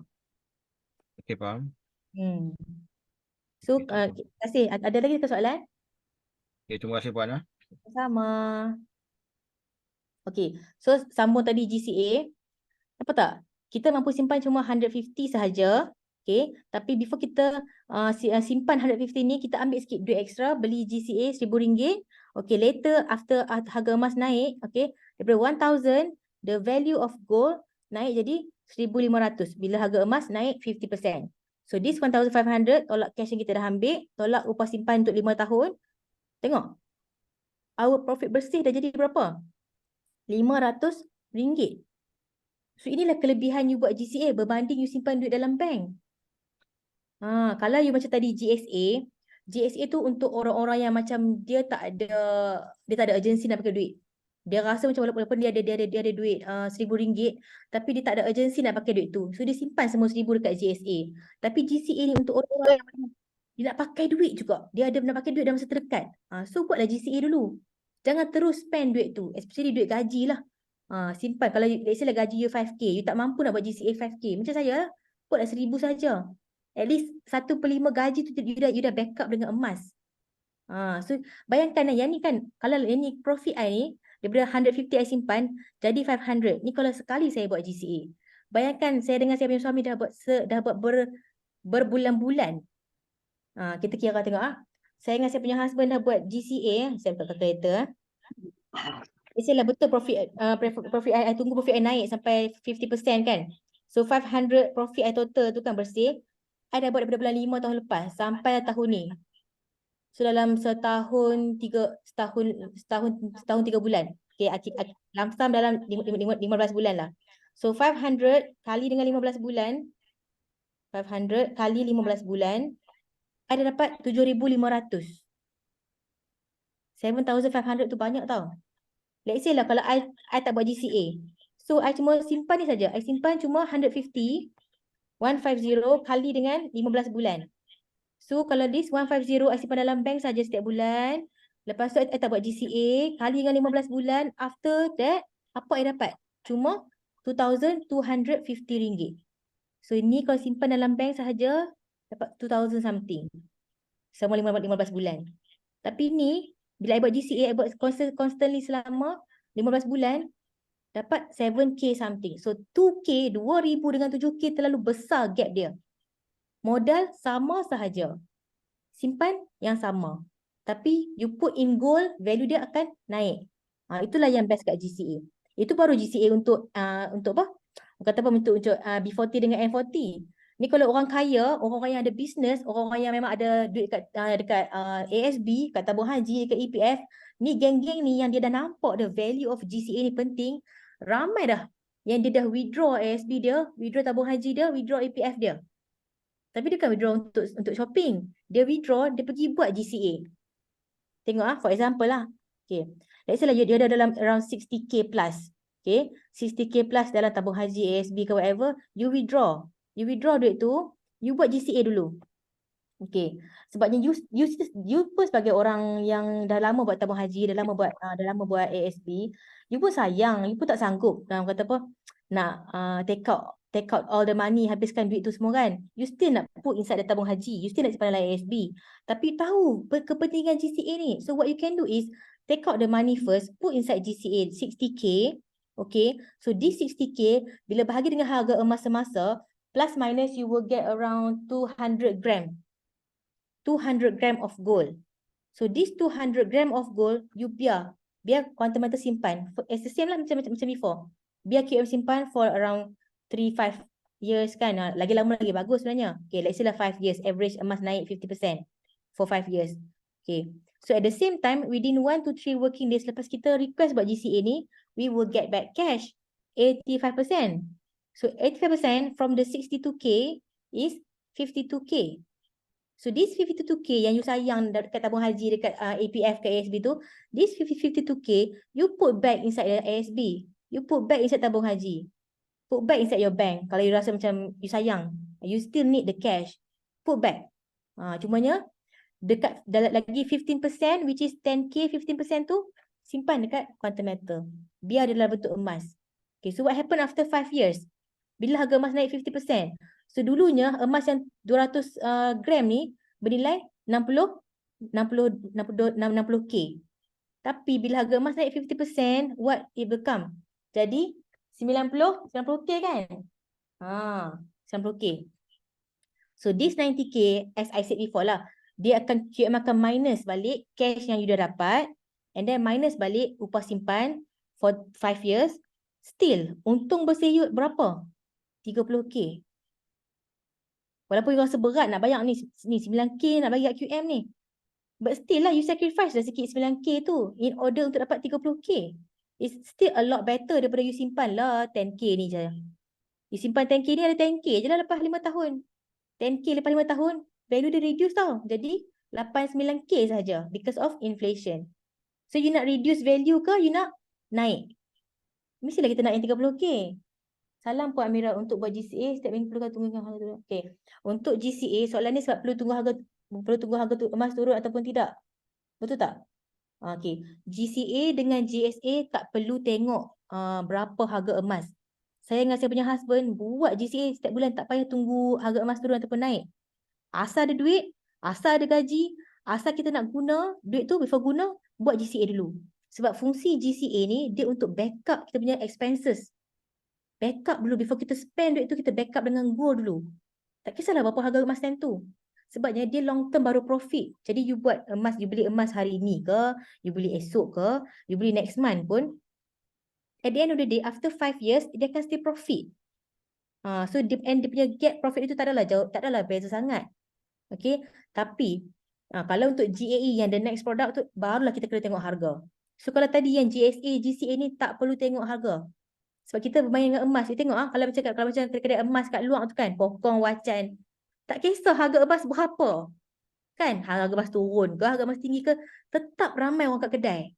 Okey, faham. So Okey, terima kasih. Ada lagi ke soalan? Okey, terima kasih Puan. Sama. Okey, so sambung tadi GCA. Apa tak? Kita mampu simpan cuma 150 sahaja. Okay, tapi before kita simpan 150 ni, kita ambil sikit duit extra, beli GCA RM1,000. Okay, later after harga emas naik, okay, daripada 1,000, the value of gold naik jadi 1,500 bila harga emas naik 50%. So this 1,500 tolak cash yang kita dah ambil, tolak upah simpan untuk 5 tahun. Tengok, our profit bersih dah jadi berapa? RM500. So inilah kelebihan you buat GCA berbanding you simpan duit dalam bank. Kalau you macam tadi GSA tu untuk orang-orang yang macam dia tak ada urgency nak pakai duit. Dia rasa macam walaupun dia ada duit RM1,000, tapi dia tak ada urgency nak pakai duit tu. So dia simpan semua RM1,000 dekat GSA. Tapi GCA ni untuk orang-orang yang macam dia nak pakai duit juga. Dia ada nak pakai duit dalam masa terdekat. So buatlah GCA dulu. Jangan terus spend duit tu, especially duit gaji lah. Simpan. Kalau let's say lah gaji you 5K, you tak mampu nak buat GCA 5K. Macam saya lah, buatlah 1,000 saja. At least 1/5 gaji tu you dah backup dengan emas. So bayangkan yang ni kan, kalau yang ni profit I ni daripada 150 I simpan jadi 500. Ni kalau sekali saya buat GCA. Bayangkan saya dengan saya punya suami dah buat berbulan-bulan. Kita kira tengok saya dengan saya punya husband dah buat GCA, saya buka calculator. Lah betul profit I tunggu profit I naik sampai 50% kan. So 500 profit I total tu kan bersih. I dah buat daripada bulan 5 tahun lepas sampai tahun ni. So dalam setahun 3 bulan. Okay, lamsam dalam 15 bulan lah. So 500 kali dengan 15 bulan. 500 kali 15 bulan. I dah dapat 7,500. 7,500 tu banyak tau. Let's say lah kalau I tak buat GCA. So I cuma simpan ni saja. I simpan cuma 150 kali dengan 15 bulan. So kalau this 150 I simpan dalam bank saja setiap bulan. Lepas tu I tak buat GCA kali dengan 15 bulan. After that, apa I dapat? Cuma RM2,250. So ini kalau simpan dalam bank sahaja dapat 2,000 something. Selama 15 bulan. Tapi ni bila I buat GCA, I buat constantly selama 15 bulan, dapat 7K something. So 2K, 2,000 dengan 7K terlalu besar gap dia. Modal sama sahaja. Simpan yang sama. Tapi you put in gold, value dia akan naik. Itulah yang best kat GCA. Itu baru GCA untuk apa? Kata apa untuk B40 dengan M40. Ni kalau orang kaya, orang-orang yang ada bisnes, orang-orang yang memang ada duit dekat ASB, kat tabung haji, dekat EPF, ni geng-geng ni yang dia dah nampak the value of GCA ni penting, ramai dah yang dia dah withdraw ASB dia, withdraw tabung haji dia, withdraw EPF dia. Tapi dia kan withdraw untuk shopping. Dia withdraw, dia pergi buat GCA. Tengok for example lah. Okay. Let's say lah dia ada dalam around 60K plus. Okay. 60K plus dalam tabung haji, ASB ke whatever, you withdraw. You withdraw duit tu, you buat GCA dulu. Okay. Sebabnya you pun sebagai orang yang dah lama buat tabung haji, dah lama buat ASB, you pun sayang, you pun tak sanggup kata apa nak take out all the money, habiskan duit tu semua kan. You still nak put inside the tabung haji, you still nak simpan dalam ASB. Tapi tahu kepentingan GCA ni. So what you can do is take out the money first, put inside GCA 60K. Okay. So this 60K bila bahagi dengan harga emas semasa, plus minus you will get around 200 gram. 200 gram of gold. So this 200 gram of gold you biar quantum simpan. It's the same lah macam before. Biar QM simpan for around 3-5 years kan, lagi lama lagi bagus sebenarnya. Okay, let's say lah 5 years, average emas naik 50% for 5 years. Okay, so at the same time, within 1 to 3 working days lepas kita request buat GCA ni, we will get back cash 85%. So 85% from the 62K is 52K. So this 52K yang you sayang dekat tabung haji dekat APF ke ASB tu, this 52K you put back inside the ASB. You put back inside tabung haji. Put back inside your bank. Kalau you rasa macam you sayang, you still need the cash, put back. Cumanya dekat lagi 15% which is 10K, 15% tu simpan dekat quantum metal. Biar dia dalam bentuk emas. Okay, so what happen after 5 years? Bila harga emas naik 50%. So dulunya emas yang 200 gram ni bernilai 60K. Tapi bila harga emas naik 50%, what it become? Jadi 90K kan? 90K. So this 90K, as I said before lah, dia akan minus balik cash yang you dah dapat, and then minus balik upah simpan for 5 years. Still, untung bersih berapa? 30K. Walaupun you rasa berat nak bayar ni 9K nak bagi kat QM ni. But still lah, you sacrifice dah sikit 9K tu in order untuk dapat 30K. It's still a lot better daripada you simpan lah 10K ni je. You simpan 10K ni ada 10K je lah lepas 5 tahun. 10K lepas 5 tahun, value dia reduce tau. Jadi 8-9K sahaja because of inflation. So you nak reduce value ke you nak naik? Mestilah kita nak yang 30K. Salam Puan Amira, untuk buat GCA setiap minggu perlu tunggu harga turun. Okey. Untuk GCA soalan ni sebab perlu tunggu harga emas turun ataupun tidak. Betul tak? Okey. GCA dengan GSA tak perlu tengok berapa harga emas. Saya dengan saya punya husband buat GCA setiap bulan, tak payah tunggu harga emas turun ataupun naik. Asal ada duit, asal ada gaji, asal kita nak guna duit tu, before guna, buat GCA dulu. Sebab fungsi GCA ni dia untuk backup kita punya expenses. Backup dulu, before kita spend duit tu, kita backup dengan gold dulu. Tak kisahlah berapa harga emas time tu. Sebabnya dia long term baru profit. Jadi you buat emas, you beli emas hari ni ke, you beli esok ke, you beli next month pun, at the end of the day, after 5 years, dia akan still profit. So dia punya gap profit itu tak adalah beza sangat. Okay, tapi kalau untuk GAE yang the next product tu, barulah kita kena tengok harga. So kalau tadi yang GSA, GCA ni tak perlu tengok harga. Sebab kita bermain dengan emas, you tengok kalau macam kedai emas kat luar tu kan, Pokong, Wacan, tak kisah harga emas berapa. Kan, harga emas turun ke, harga emas tinggi ke, tetap ramai orang kat kedai.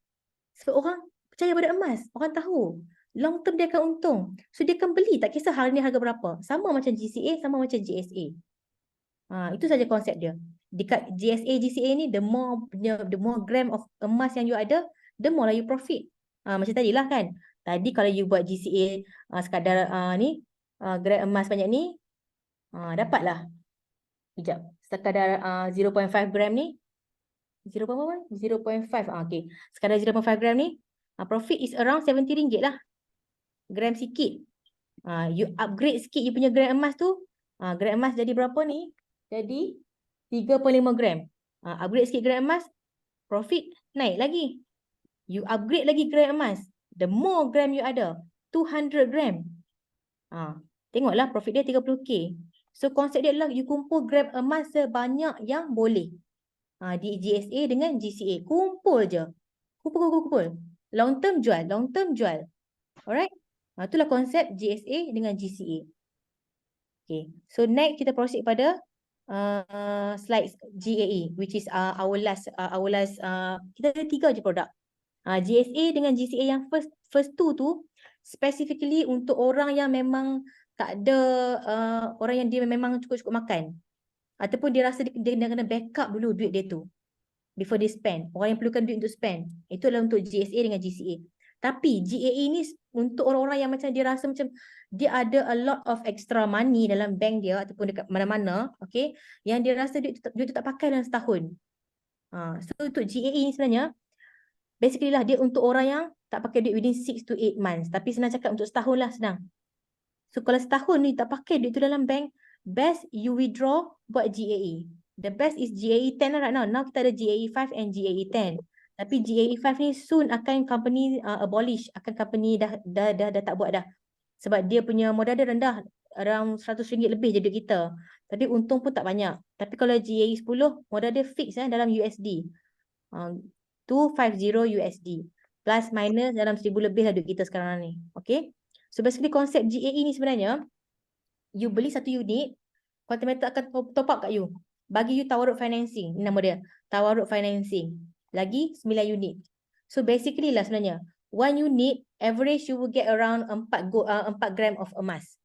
Sebab orang percaya pada emas, orang tahu. Long term dia akan untung. So dia akan beli, tak kisah hari ni harga berapa. Sama macam GCA, sama macam GSA. Itu saja konsep dia. Dekat GSA, GCA ni, the more gram of emas yang you ada, the more lah you profit. Macam tadilah kan. Tadi kalau you buat GCA sekadar gram emas banyak ni, dapatlah. Sekejap. Sekadar 0.5 gram ni. 0.5. Okay. Sekadar 0.5 gram ni, profit is around RM70 lah. Gram sikit. You upgrade sikit you punya gram emas tu. Gram emas jadi berapa ni? Jadi 3.5 gram. Upgrade sikit gram emas, profit naik lagi. You upgrade lagi gram emas. The more gram you ada, 200 gram. Tengoklah profit dia 30K. So konsep dia adalah you kumpul gram emas sebanyak yang boleh. Di GSA dengan GCA. Kumpul je. Kumpul. Long term jual. Alright? Itulah konsep GSA dengan GCA. Okay. So next kita proceed pada slide GAE, which is our last kita ada 3 je produk. GSA dengan GCA yang first two tu specifically untuk orang yang memang tak ada orang yang dia memang cukup makan, ataupun dia rasa dia kena backup dulu duit dia tu before dia spend. Orang yang perlukan duit untuk spend, itu adalah untuk GSA dengan GCA. Tapi GAE ni untuk orang-orang yang macam dia rasa macam dia ada a lot of extra money dalam bank dia ataupun dekat mana-mana, okay, yang dia rasa duit tu tak pakai dalam setahun. So untuk GAE ni sebenarnya basically lah dia untuk orang yang tak pakai duit within 6 to 8 months. Tapi senang cakap untuk setahun lah senang. So kalau setahun ni tak pakai duit tu dalam bank, best you withdraw buat GAE. The best is GAE 10 right now. Now kita ada GAE 5 and GAE 10. Tapi GAE 5 ni soon akan company abolish. Akan company dah tak buat dah. Sebab dia punya modal dia rendah. around RM100 lebih je duit kita. Tapi untung pun tak banyak. Tapi kalau GAE 10, modal dia fix dalam USD. 250 USD. Plus minus dalam 1,000 lebih lah duit kita sekarang ni. Okay. So basically konsep GAE ni sebenarnya, you beli satu unit, Quantum Metal akan top up kat you. Bagi you tawaruk financing. Ini nama dia. Tawaruk financing. Lagi 9 unit. So basically lah sebenarnya, 1 unit, average you will get around 4 gram of emas.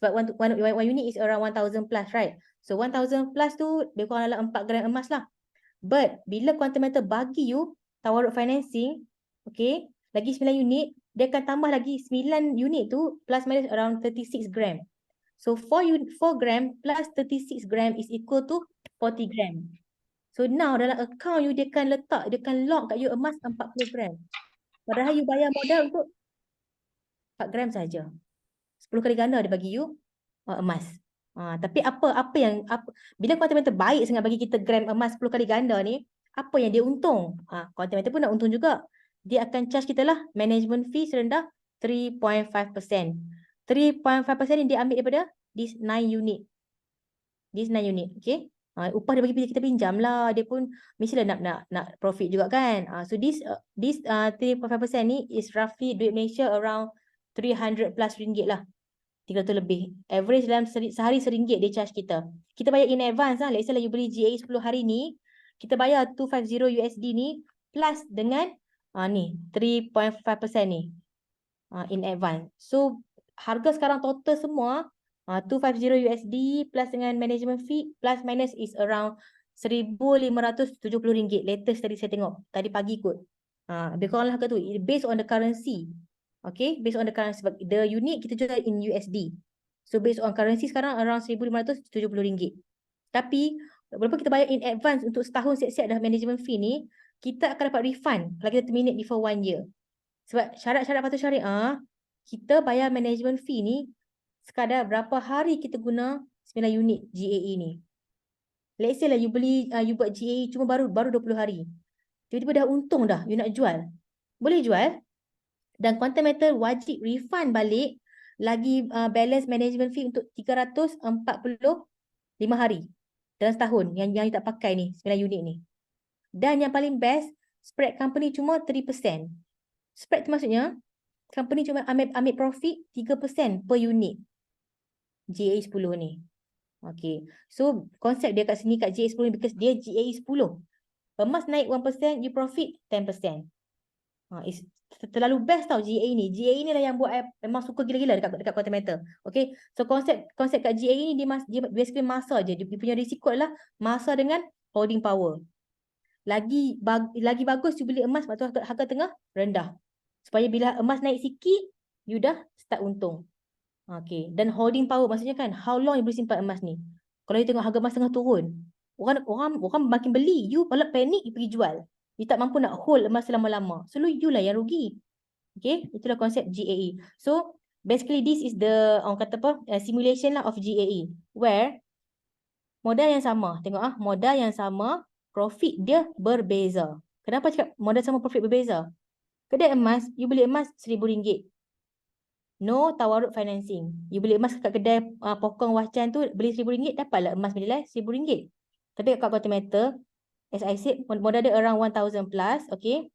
Sebab one unit is around 1,000 plus, right? So 1,000 plus tu, dia kurang dalam 4 gram emas lah. But, bila Quantum Metal bagi you tawaruk financing, okay, lagi 9 unit, dia akan tambah lagi 9 unit tu, plus minus around 36 gram. So 4 gram plus 36 gram is equal to 40 gram. So now dalam account you, dia akan letak, dia akan lock kat you emas 40 gram. Padahal you bayar modal untuk 4 gram saja. 10 kali ganda dia bagi you emas. Tapi bila Quantum Metal baik sangat bagi kita gram emas 10 kali ganda ni, apa yang dia untung? Quantum Metal pun nak untung juga. Dia akan charge kita lah management fee serendah 3.5%. 3.5% ni dia ambil daripada this 9 unit. This 9 unit, okay? Upah dia bagi kita pinjam lah. Dia pun mestilah nak profit juga kan. So this 3.5% ni is roughly duit Malaysia around 300 plus ringgit lah. 300 lebih. Average dalam sehari RM1 dia charge kita. Kita bayar in advance lah. Let's say lah you beli GAE 10 hari ni, kita bayar 250 USD ni plus dengan ni 3.5% ni in advance. So harga sekarang total semua 250 USD plus dengan management fee plus minus is around RM1,570. Latest tadi saya tengok. Tadi pagi kot. Lebih kurang lah harga tu. Based on the currency. Okay, based on the currency. Sebab the unit kita jual in USD. So based on currency sekarang around RM1,570. Tapi walaupun kita bayar in advance untuk setahun siap-siap dah management fee ni, kita akan dapat refund kalau kita terminate before 1 year. Sebab syarat-syarat patuh syariah, kita bayar management fee ni sekadar berapa hari kita guna 9 unit GAE ni. Let's say lah you buat GAE cuma baru 20 hari. Tiba-tiba dah untung dah, you nak jual. Boleh jual. Dan Quantum Metal wajib refund balik lagi balance management fee untuk 345 hari dalam setahun yang you tak pakai ni, 9 unit ni. Dan yang paling best, spread company cuma 3%. Spread tu maksudnya, company cuma ambil profit 3% per unit GAE 10 ni. Okay. So, konsep dia kat sini kat GAE 10 ni because dia GAE 10. Emas naik 1%, you profit 10%. Terlalu best tau GAE ni. GAE ni lah yang buat memang suka gila-gila dekat Quantum Metal. Okay. So, konsep kat GAE ni dia basically masa je. Dia punya risiko adalah masa dengan holding power. Lagi bagus you beli emas waktu harga tengah rendah. Supaya bila emas naik sikit, you dah start untung. Okay. Dan holding power maksudnya kan, how long you boleh simpan emas ni. Kalau you tengok harga emas tengah turun, orang makin beli, you malah panik, you pergi jual. You tak mampu nak hold emas selama-lama. So you lah yang rugi. Okay, itulah konsep GAE. So basically this is the orang kata apa, simulation lah of GAE, where modal yang sama. Tengok modal yang sama, profit dia berbeza. Kenapa cakap modal sama profit berbeza? Kedai emas, you beli emas RM1,000. No tawaruk financing. You beli emas kat kedai pokong wacan tu, beli RM1,000, dapatlah emas bernilai RM1,000. Tapi kat Quantum Metal, as I said, modal dia around 1,000 plus, okay.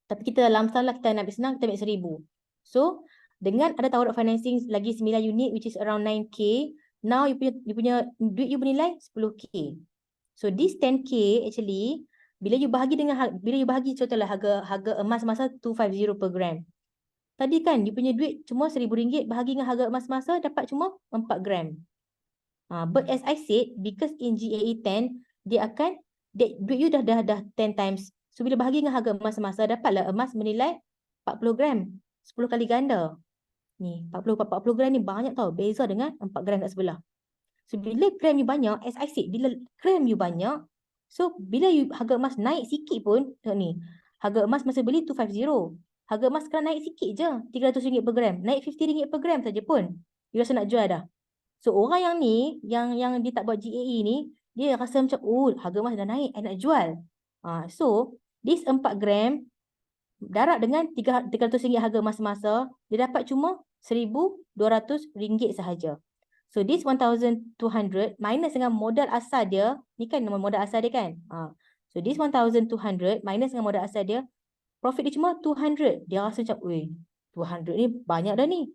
Tapi kita dalam salah kita nak senang, kita ambil 1,000. So, dengan ada tawaruk financing lagi 9 unit, which is around 9K, now you punya duit you bernilai 10K. So, this 10K actually, bila you bahagi contohlah harga emas masa 250 per gram. Tadi kan, you punya duit cuma RM1,000, bahagi dengan harga emas masa, dapat cuma 4 gram. But as I said, because in GAE 10, duit you dah 10 times. So, bila bahagi dengan harga emas masa, dapatlah emas bernilai 40 gram. 10 kali ganda. Ni, 40 gram ni banyak tau. Beza dengan 4 gram kat sebelah. So, bila gram you banyak, as I said, bila gram you banyak, so, bila harga emas naik sikit pun, tengok ni, harga emas masa beli 250. Harga emas sekarang naik sikit je, RM300 per gram. Naik RM50 per gram saja pun. You rasa nak jual dah. So, orang yang ni, yang dia tak buat GAE ni, dia rasa macam, oh, harga emas dah naik, I nak jual. So, this 4 gram, darab dengan RM300 harga emas masa, dia dapat cuma RM1,200 sahaja. So this 1,200 minus dengan modal asal dia, ni kan modal asal dia kan. So this 1,200 minus dengan modal asal dia, profit dia cuma 200. Dia rasa macam, weh, 200 ni banyak dah ni.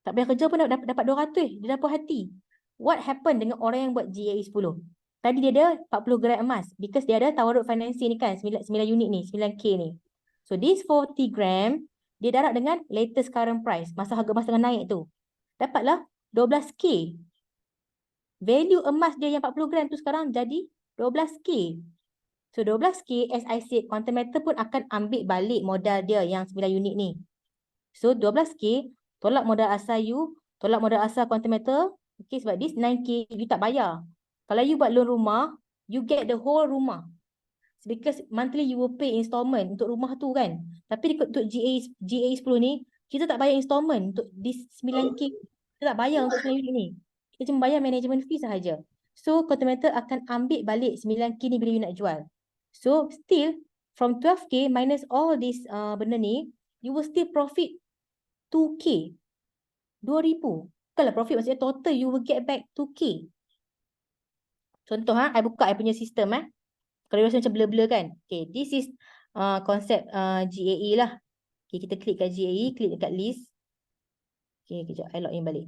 Tak payah kerja pun dapat 200. Dia dah puas hati. What happened dengan orang yang buat GAE 10? Tadi dia ada 40 gram emas. Because dia ada tawarut financing ni kan, 9 unit ni, 9K ni. So this 40 gram, dia darab dengan latest current price. Masa harga emas tengah naik tu. Dapatlah 12K. Value emas dia yang 40 gram tu sekarang jadi 12K. So 12K, as I said, Quantum Metal pun akan ambil balik modal dia yang 9 unit ni. So 12K, tolak modal asal you, tolak modal asal Quantum Metal. Okay, sebab this 9K you tak bayar. Kalau you buat loan rumah, you get the whole rumah. Because monthly you will pay installment untuk rumah tu kan. Tapi untuk GAE 10 ni, kita tak bayar installment untuk this 9K. Kita tak bayar untuk 9 unit ni. Kita cuma bayar management fee sahaja. So Quantum Metal akan ambil balik 9K ni bila you nak jual. So still from 12K minus all this benda ni, you will still profit 2K. 2,000. Kalau profit maksudnya total you will get back 2K. Contoh I buka I punya sistem Kalau you rasa macam blur-blur kan. Okay, this is konsep GAE lah. Okay, kita klik kat GAE, klik dekat list. Okay, kejap I log in balik.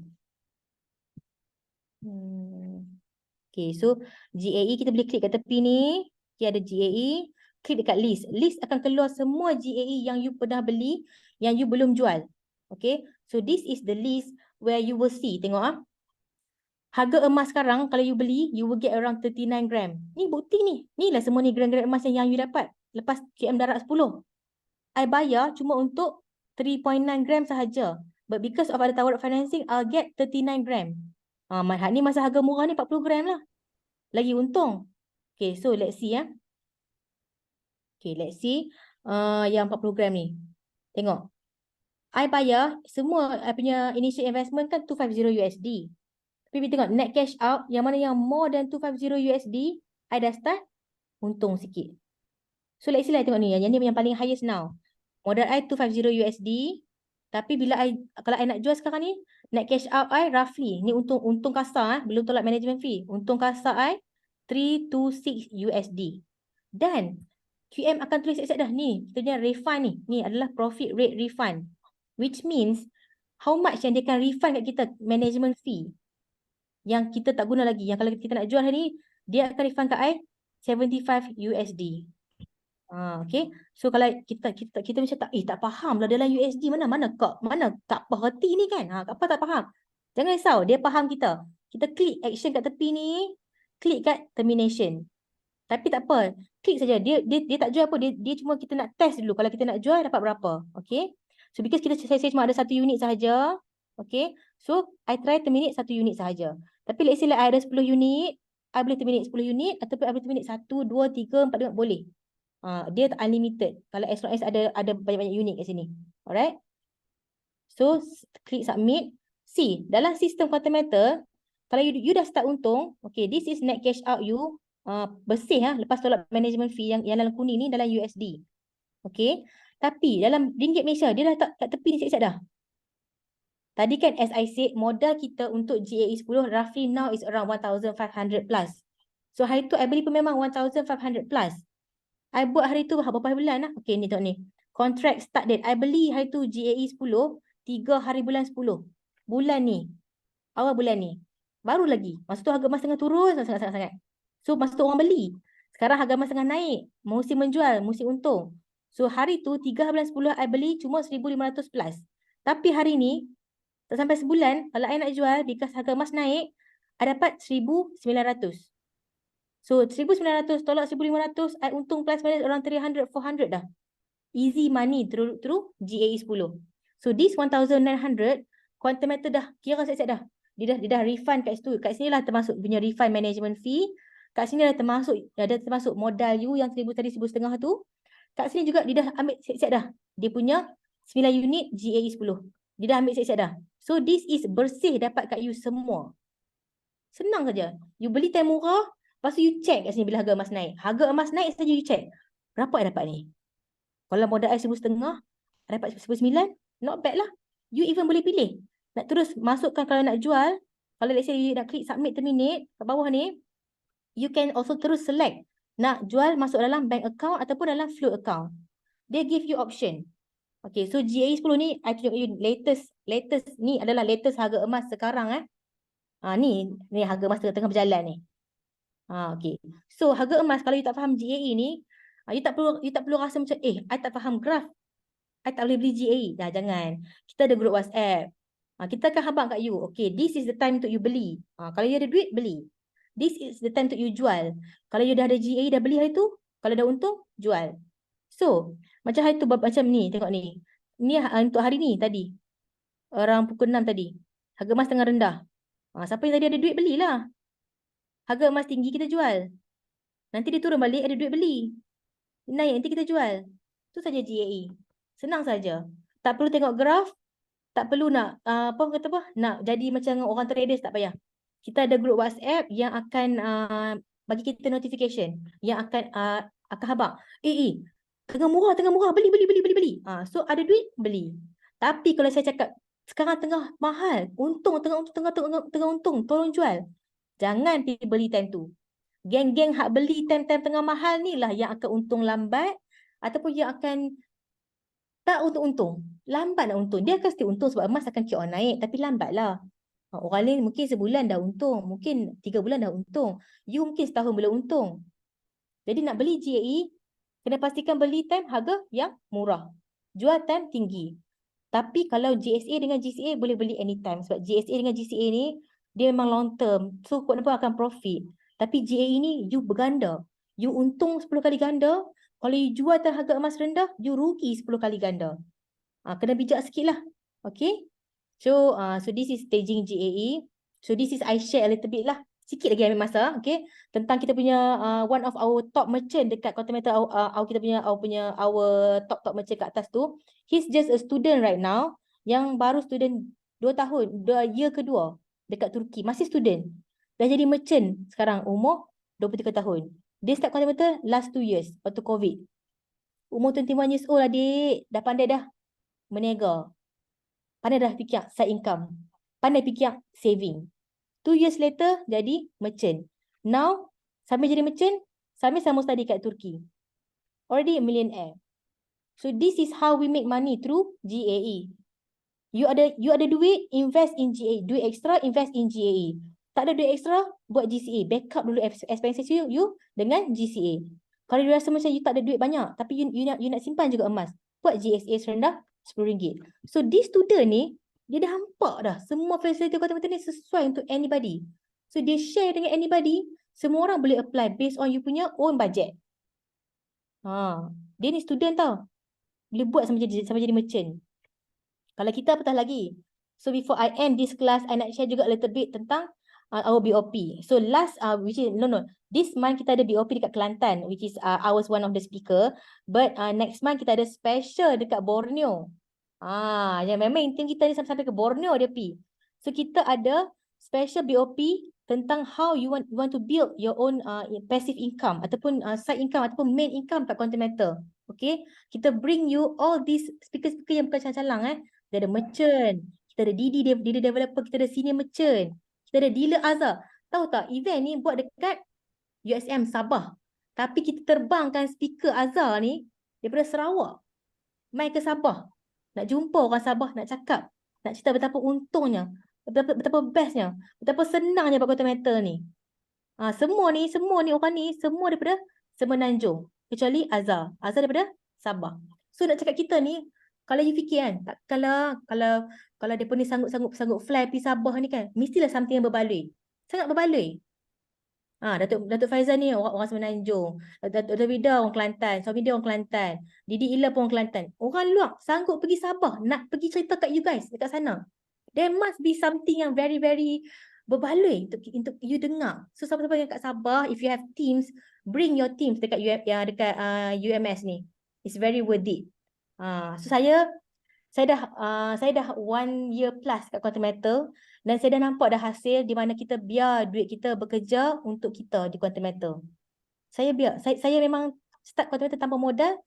Okay, so GAE kita boleh klik kat tepi ni. Okay, ada GAE. Klik dekat list. List akan keluar semua GAE yang you pernah beli, yang you belum jual. Okay, so this is the list where you will see. Tengok harga emas sekarang kalau you beli, you will get around 39 gram. Ni bukti ni. Inilah semua ni gram-gram emas yang you dapat. Lepas KM darat 10. I bayar cuma untuk 3.9 gram sahaja. But because of ada tawarut financing, I'll get 39 gram. Ni masa harga murah ni 40 gram lah. Lagi untung. Okay, so let's see Okay, let's see yang 40 gram ni. Tengok. I bayar semua I punya initial investment kan 250 USD. Tapi kita tengok net cash out yang mana yang more than 250 USD, I dah start untung sikit. So let's see lah tengok ni, yang ni yang paling highest now. Modal I 250 USD, tapi bila kalau I nak jual sekarang ni, net cash out I roughly, ni untung kasar belum tolak management fee. Untung kasar I 326 USD. Dan QM akan tulis siap-siap dah ni, kita punya refund ni. Ni adalah profit rate refund. Which means how much yang dia akan refund kat kita management fee yang kita tak guna lagi. Yang kalau kita nak jual hari ni, dia akan refund kat I 75 USD. Okay. So kalau kita macam tak faham lah dalam USD mana tak perhati ni kan. Apa tak faham? Jangan risau, dia faham kita. Kita klik action kat tepi ni, klik kat termination. Tapi tak apa, klik saja. Dia tak jual apa, dia cuma kita nak test dulu kalau kita nak jual dapat berapa. Okay. So because saya cuma ada 1 unit sahaja. Okay. So I try terminate 1 unit sahaja. Tapi let's say like I ada 10 unit, I boleh terminate 10 unit ataupun I boleh terminate 1, 2, 3, 4, 5 boleh. Dia unlimited. Kalau as long as ada banyak-banyak unit kat sini. Alright. So klik submit. See, dalam sistem Quantum Metal, kalau you dah start untung, okay, this is net cash out you bersih lepas tolak management fee yang dalam kuning ni dalam USD. Okay. Tapi dalam ringgit Malaysia, dia dah tak kat tepi ni siap-siap dah. Tadi kan as I said, modal kita untuk GAE 10 roughly now is around 1,500 plus. So hari tu I beli pun memang 1,500 plus. I buat hari tu berapa bulan Okay, ni tengok ni. Contract start date. I beli hari tu GAE 10, 3 hari bulan 10. Bulan ni. Awal bulan ni. Baru lagi. Masa tu harga emas tengah turun sangat-sangat. So masa tu orang beli. Sekarang harga emas tengah naik. Musim menjual, musim untung. So hari tu 3 bulan 10 I beli cuma 1,500 plus. Tapi hari ni tak sampai sebulan, kalau I nak jual, because harga emas naik, I dapat 1,900. So 1,900 tolak 1,500, I untung plus minus around 300, 400 dah. Easy money through GAE 10. So this 1,900, Quantum Metal dah kira siap-siap dah. Dia dah refund kat situ. Kat sini lah termasuk punya refund management fee. Kat sini dah termasuk modal you yang 1,000 tadi, 1,500 tu. Kat sini juga dia dah ambil siap-siap dah. Dia punya 9 unit GAE 10. Dia dah ambil siap-siap dah. So this is bersih dapat kat you semua. Senang saja. You beli time murah, lepas tu you check kat sini bila harga emas naik. Harga emas naik saja you check. Berapa I dapat ni? Kalau modal I 1,500, I dapat 1,900, not bad lah. You even boleh pilih. Nak terus masukkan kalau nak jual, Kalau let's say you nak klik submit terminate kat bawah ni, you can also terus select nak jual masuk dalam bank account ataupun dalam float account. They give you option. Okay, so GAE 10 ni I tunjuk you latest ni adalah latest harga emas sekarang ni harga emas tengah berjalan ni. Okay. So harga emas kalau you tak faham GAE ni, you tak perlu rasa macam I tak faham graph. I tak boleh beli GAE. Jangan. Kita ada group WhatsApp. Kita akan habaq kat you. Okay, this is the time untuk you beli. Kalau you ada duit, beli. This is the time untuk you jual. Kalau you dah ada GAE, dah beli hari tu, kalau dah untung, jual. So, macam hari tu macam ni, tengok ni. Ni untuk hari ni tadi. Orang pukul 6 tadi. Harga emas tengah rendah. Siapa yang tadi ada duit, belilah. Harga emas tinggi, kita jual. Nanti dia turun balik, ada duit beli. Naik, nanti kita jual. Itu saja GAE. Senang saja. Tak perlu tengok graf. Tak perlu nak nak jadi macam orang traders, tak payah. Kita ada group WhatsApp yang akan bagi kita notification, yang akan habaq. Tengah murah, beli. So ada duit, beli. Tapi kalau saya cakap sekarang tengah mahal, tengah untung, tolong jual. Jangan pergi beli time tu. Geng-geng hak beli time-time tengah mahal ni lah yang akan untung lambat ataupun yang akan tak untung. Lambat nak untung. Dia akan still untung sebab emas akan keep on naik. Tapi lambat lah. Orang lain mungkin sebulan dah untung. Mungkin 3 bulan dah untung. You mungkin setahun boleh untung. Jadi nak beli GAE, kena pastikan beli time harga yang murah. Jual time tinggi. Tapi kalau GSA dengan GCA boleh beli anytime. Sebab GSA dengan GCA ni, dia memang long term. So, kuat nampak akan profit. Tapi GAE ni, you berganda. You untung 10 kali ganda. Kalau you jual harga emas rendah, you rugi 10 kali ganda. Kena bijak sikit lah. Okay. So this is staging GAE. So this is I share a little bit lah. Sikit lagi ambil masa. Okay. Tentang kita punya one of our top merchant dekat Quantimeter. Our top merchant kat atas tu. He's just a student right now. Yang baru student 2 tahun. Year kedua. Dekat Turki. Masih student. Dah jadi merchant sekarang. Umur 23 tahun. Dia start Quantimeter last 2 years waktu COVID. Umur 21 years old adik. Dah pandai dah menega. Pandai dah fikir side income. Pandai fikir saving. 2 years later jadi merchant. Now, sambil jadi merchant, sambil sama study kat Turki. Already a millionaire. So this is how we make money through GAE. You ada duit, invest in GAE. Duit extra, invest in GAE. Tak ada duit extra, buat GCA. Backup dulu expenses you dengan GCA. Kalau you rasa macam you tak ada duit banyak, tapi you nak simpan juga emas, buat GSA serendah RM10. So, this student ni, dia dah hampak dah. Semua facility Quantimeter ni sesuai untuk anybody. So, dia share dengan anybody, semua orang boleh apply based on you punya own budget. Dia ni student tau. Boleh buat sampai jadi merchant. Kalau kita apatah lagi. So, before I end this class, I nak share juga a little bit tentang our BOP. So last this month kita ada BOP dekat Kelantan, which is I was one of the speaker. But next month kita ada special dekat Borneo. Yang memang intim kita ni sampai ke Borneo dia pi. So kita ada special BOP tentang how you want to build your own passive income ataupun side income ataupun main income kat Quantimeter. Okay, kita bring you all these speaker-speaker yang bukan calang-calang. Kita ada merchant, kita ada DD developer, kita ada senior merchant. Kita ada dealer Azhar. Tahu tak, event ni buat dekat USM Sabah. Tapi kita terbangkan speaker Azhar ni daripada Sarawak. Mai ke Sabah. Nak jumpa orang Sabah, nak cakap. Nak cerita betapa untungnya. Betapa bestnya. Betapa senangnya buat Quantimeter ni. Semua ni orang ni, semua daripada Semenanjung. Kecuali Azhar. Azhar daripada Sabah. So nak cakap kita ni, kalau you fikir kan, kalau dia pun ni sanggup fly pergi Sabah ni kan, mestilah something yang berbaloi. Sangat berbaloi. Datuk Faizal ni orang Semenanjung. Datuk Vida orang Kelantan. Suami dia orang Kelantan. Didi Ila pun orang Kelantan. Orang luar sanggup pergi Sabah, nak pergi cerita kat you guys dekat sana. There must be something yang very, very berbaloi untuk you dengar. So siapa-siapa yang kat Sabah, if you have teams, bring your teams dekat UMS ni. It's very worth it. So saya dah 1 year plus kat Quantimeter dan saya dah nampak dah hasil di mana kita biar duit kita bekerja untuk kita di Quantimeter. Saya memang start Quantimeter tanpa modal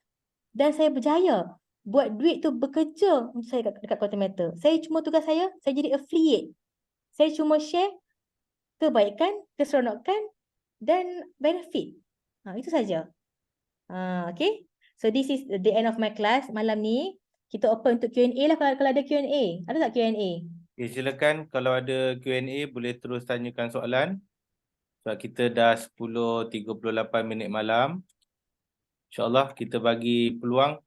dan saya berjaya buat duit tu bekerja untuk saya dekat Quantimeter. Saya cuma tugas saya jadi affiliate. Saya cuma share kebaikan, keseronokan dan benefit. Itu saja. Okay. So this is the end of my class. Malam ni kita open untuk Q&A lah kalau ada Q&A. Ada tak Q&A? Okay, silakan kalau ada Q&A boleh terus tanyakan soalan. Sebab kita dah 10.38 minit malam. InsyaAllah kita bagi peluang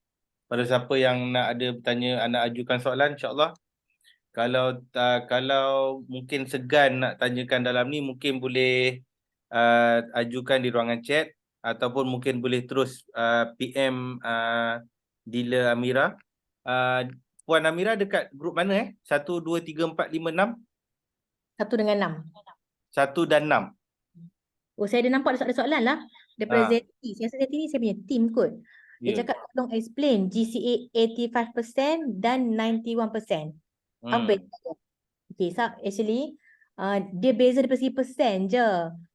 pada siapa yang nak ada bertanya, nak ajukan soalan, insyaAllah. Kalau mungkin segan nak tanyakan dalam ni, mungkin boleh ajukan di ruangan chat ataupun mungkin boleh terus PM Dealer Amira. Puan Amira dekat grup mana 1, 2, 3, 4, 5, 6? 1 dengan 6. 1 dan 6. Oh, saya ada nampak ada soalan lah daripada Zeti. Saya rasa Zeti ni saya punya team kot. Dia Ya. cakap tolong explain GCA 85% dan 91%. Apa beza? Okay, so actually dia beza dari segi persen je.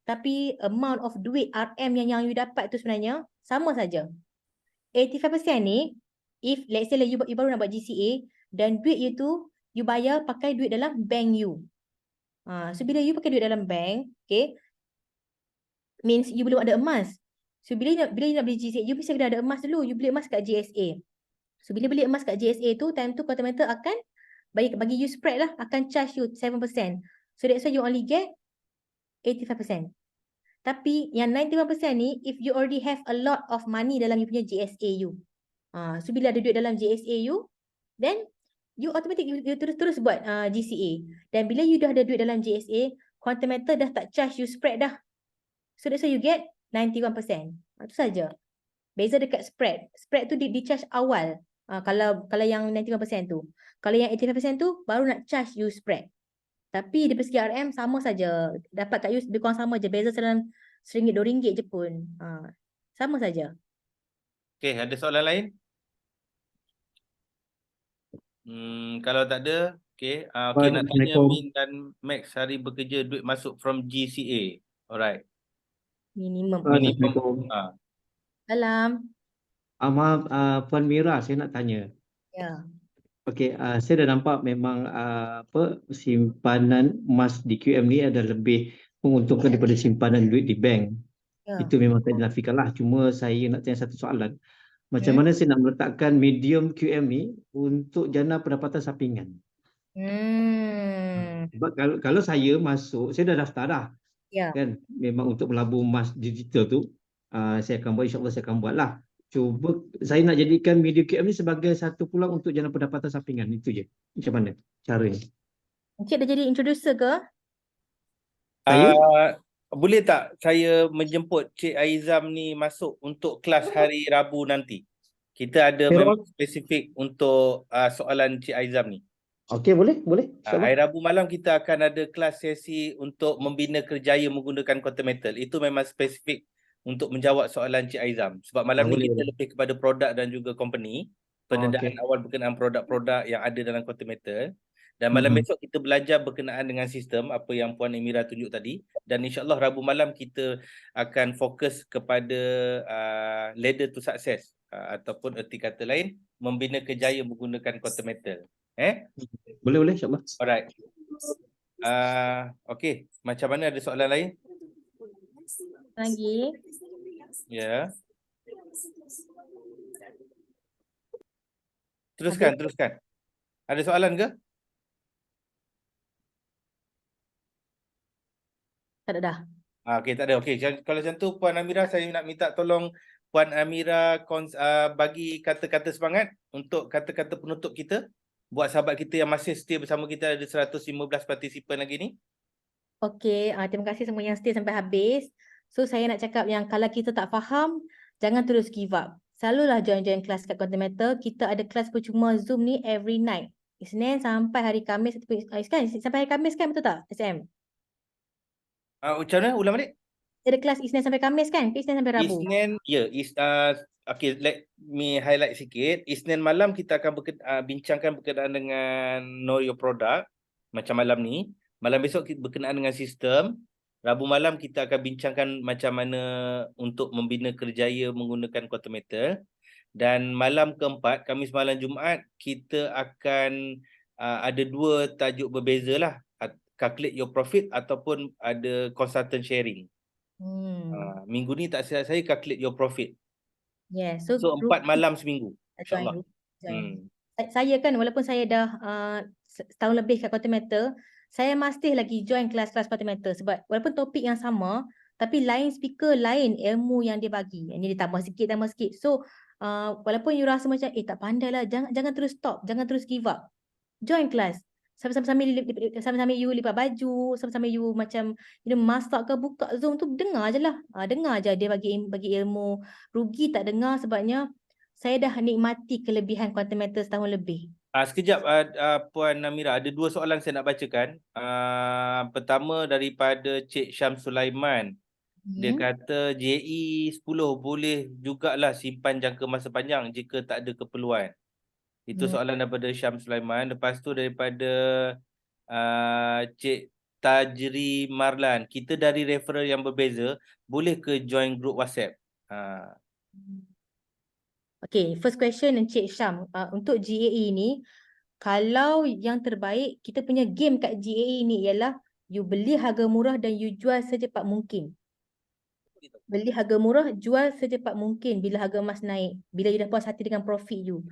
Tapi amount of duit RM yang you dapat tu sebenarnya sama saja. 85% ni, if let's say you baru nak buat GCA dan duit you tu you bayar pakai duit dalam bank you. So bila you pakai duit dalam bank, okay, means you belum ada emas. So bila you nak beli GCA, you mesti kena ada emas dulu. You beli emas kat GSA. So bila beli emas kat GSA tu, time tu Quantum Metal akan bagi you spread lah, akan charge you 7%. So that's why you only get 85%. Tapi yang 91% ni, if you already have a lot of money dalam you punya GSA you. So bila ada duit dalam GSA you, then you automatic you terus buat GCA. Dan bila you dah ada duit dalam GSA, Quantum Metal dah tak charge you spread dah. So that's why you get 91%. Itu saja. Beza dekat spread. Spread tu di charge awal. Kalau yang 91% tu. Kalau yang 85% tu baru nak charge you spread. Tapi dari segi RM sama saja. Dapat kat you lebih kurang sama je. Beza dalam RM1, RM2 je pun. Sama saja. Okay, ada soalan lain? Kalau tak ada, okay. Okay, nak tanya Min dan Max hari bekerja duit masuk from GCA. Alright. Minimum. Salam. Maaf, Puan Mira, saya nak tanya. Ya. Okey, saya dah nampak memang simpanan emas di QM ni ada lebih menguntungkan daripada simpanan duit di bank. Ya. Itu memang tak dinafikan lah. Cuma saya nak tanya satu soalan. Macam mana saya nak meletakkan medium QM ni untuk jana pendapatan sampingan? Sebab kalau saya masuk, saya dah daftar dah. Ya. Kan? Memang untuk melabur emas digital tu, saya akan buat, insyaAllah saya akan buat lah. Cuba saya nak jadikan media QM ni sebagai satu peluang untuk jana pendapatan sampingan. Itu je. Macam mana caranya? Encik dah jadi introducer ke? Boleh tak saya menjemput Cik Aizam ni masuk untuk kelas hari Rabu nanti? Kita ada memang spesifik untuk soalan Cik Aizam ni. Okey, boleh. Hari Rabu malam kita akan ada kelas sesi untuk membina kerjaya menggunakan Quantum Metal. Itu memang spesifik untuk menjawab soalan Cik Aizam. Sebab malam ni kita lebih kepada produk dan juga company. Pendedahan awal berkenaan produk-produk yang ada dalam Quantum Metal. Dan malam besok kita belajar berkenaan dengan sistem apa yang Puan Amira tunjuk tadi. Dan insyaAllah Rabu malam kita akan fokus kepada ladder to success. Ataupun erti kata lain, membina kerjaya menggunakan Quantum Metal. Boleh insyaAllah. Alright. Okay, macam mana, ada soalan lain? Lagi. Ya. Teruskan. Ada soalan ke? Tak ada dah. Okey, tak ada. Okey, kalau macam tu Puan Amira, saya nak minta tolong Puan Amira bagi kata-kata semangat untuk kata-kata penutup kita. Buat sahabat kita yang masih setia bersama kita, ada 115 partisipan lagi ni. Okey, terima kasih semua yang stay sampai habis. So saya nak cakap yang kalau kita tak faham, jangan terus give up. Selalulah join kelas kat Quantum Metal. Kita ada kelas percuma Zoom ni every night. Isnin sampai hari Khamis. Kan? Sampai hari Khamis kan, betul tak SM? Macam mana? Ulang balik. Ada kelas Isnin sampai Khamis kan? Isnin sampai Rabu. Isnin, okay, let me highlight sikit. Isnin malam kita akan bincangkan berkenaan dengan know your product. Macam malam ni. Malam besok kita berkenaan dengan sistem. Rabu malam kita akan bincangkan macam mana untuk membina kerjaya menggunakan Quantum Metal. Dan malam keempat, Khamis malam Jumaat, kita akan ada dua tajuk berbeza lah. calculate your profit ataupun ada consultant sharing. Minggu ni tak silap saya calculate your profit. Yeah, so So 4 malam seminggu, join insyaAllah. group. Join. Hmm. Saya kan walaupun saya dah setahun lebih kat Quantimeter, saya masih lagi join kelas-kelas Quantimeter sebab walaupun topik yang sama tapi lain speaker, lain ilmu yang dia bagi. Yang ni dia tambah sikit. So walaupun you rasa macam tak pandai lah, jangan terus stop, jangan terus give up. Join kelas. Sambil-sambil you lipat baju, sambil-sambil you macam masak ke, buka Zoom tu dengar je lah. Dengar je dia bagi ilmu. Rugi tak dengar sebabnya saya dah nikmati kelebihan Quantimeter setahun lebih. Sekejap Puan Amira, ada 2 soalan saya nak bacakan. Pertama daripada Cik Syam Sulaiman. Dia kata JE 10 boleh jugalah simpan jangka masa panjang jika tak ada keperluan. Itu soalan daripada Syam Sulaiman. Lepas tu daripada Cik Tajri Marlan. Kita dari referral yang berbeza, boleh ke join group WhatsApp? Okay, first question Encik Syam. Untuk GAE ni, kalau yang terbaik, kita punya game kat GAE ni ialah you beli harga murah dan you jual secepat mungkin. Beli harga murah, jual secepat mungkin bila harga emas naik. Bila you dah puas hati dengan profit you.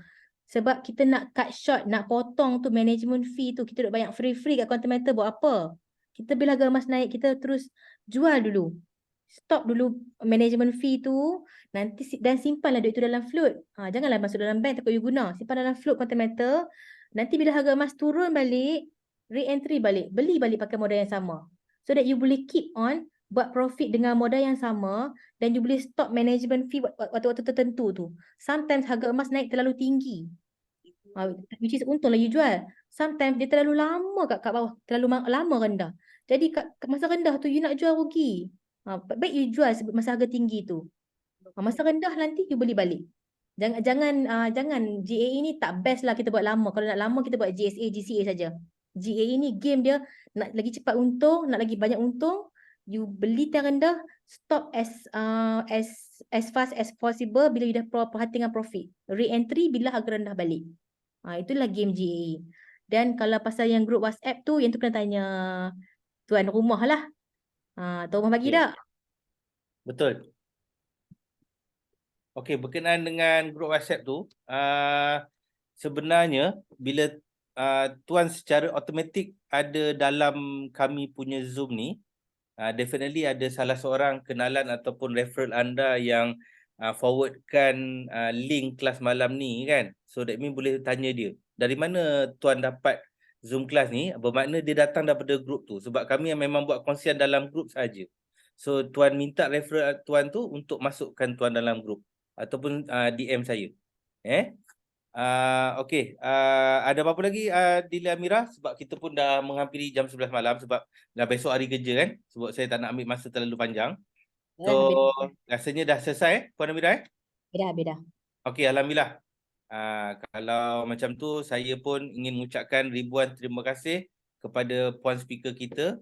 Sebab kita nak cut short, nak potong tu management fee tu. Kita duk banyak free-free kat Quantimeter buat apa? Kita bila harga emas naik, kita terus jual dulu. Stop dulu management fee tu. Nanti dan simpanlah duit tu dalam float. Janganlah masuk dalam bank takut you guna. Simpan dalam float Quantimeter. Nanti bila harga emas turun balik, re-entry balik. Beli balik pakai modal yang sama. So that you boleh keep on buat profit dengan modal yang sama dan you boleh stop management fee waktu-waktu tertentu tu. Sometimes harga emas naik terlalu tinggi. Which is untunglah you jual. Sometimes dia terlalu lama kat bawah. Terlalu lama rendah. Jadi kat masa rendah tu you nak jual rugi. Baik you jual masa harga tinggi tu. Masa rendah nanti you beli balik. Jangan GAE ni tak best lah kita buat lama. Kalau nak lama kita buat GSA, GCA saja. GAE ni game dia nak lagi cepat untung, nak lagi banyak untung. You beli terendah, stop as fast as possible bila you dah perhati dengan profit. Re-entry bila harga rendah balik. Itulah game GAE. Dan kalau pasal yang group WhatsApp tu, yang tu kena tanya tuan rumah lah. Tuan rumah bagi tak? Betul. Okey, berkenaan dengan grup WhatsApp tu, sebenarnya bila tuan secara automatik ada dalam kami punya Zoom ni, definitely ada salah seorang kenalan ataupun referral anda yang forwardkan link kelas malam ni kan. So that means boleh tanya dia, dari mana tuan dapat Zoom kelas ni? Bermakna dia datang daripada grup tu. Sebab kami yang memang buat kongsian dalam grup saja. So tuan minta referral tuan tu untuk masukkan tuan dalam grup ataupun DM saya. Okey, ada apa-apa lagi Dila Amira, sebab kita pun dah menghampiri jam 11 malam sebab dah besok hari kerja kan. Sebab saya tak nak ambil masa terlalu panjang. So rasanya dah selesai Puan Amira Beda. Okey, alhamdulillah. Kalau macam tu saya pun ingin mengucapkan ribuan terima kasih kepada puan speaker kita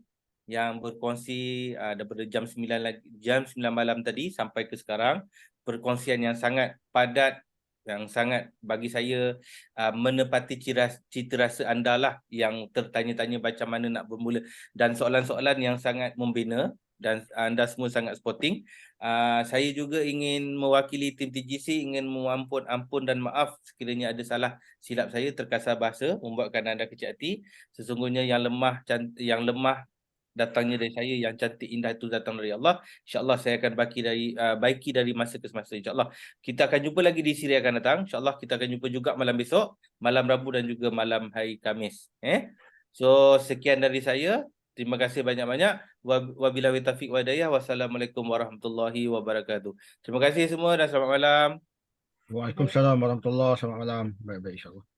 yang berkongsi daripada jam 9 malam tadi sampai ke sekarang. Perkongsian yang sangat padat, yang sangat bagi saya menepati cita rasa anda lah yang tertanya-tanya macam mana nak bermula, dan soalan-soalan yang sangat membina dan anda semua sangat sporting. Saya juga ingin mewakili tim TGC, ingin memohon ampun dan maaf sekiranya ada salah silap saya, terkasar bahasa membuatkan anda kecil hati. Sesungguhnya yang lemah datangnya dari saya, yang cantik indah itu datang dari Allah. InsyaAllah saya akan baiki dari masa ke semasa. InsyaAllah kita akan jumpa lagi di siri akan datang. InsyaAllah kita akan jumpa juga malam besok, malam Rabu dan juga malam hari Khamis. So sekian dari saya. Terima kasih banyak-banyak. Wabillahi taufiq wa hidayah. Wassalamualaikum warahmatullahi wabarakatuh. Terima kasih semua dan selamat malam. Waalaikumsalam warahmatullahi wabarakatuh. Selamat malam. Baik-baik insyaAllah.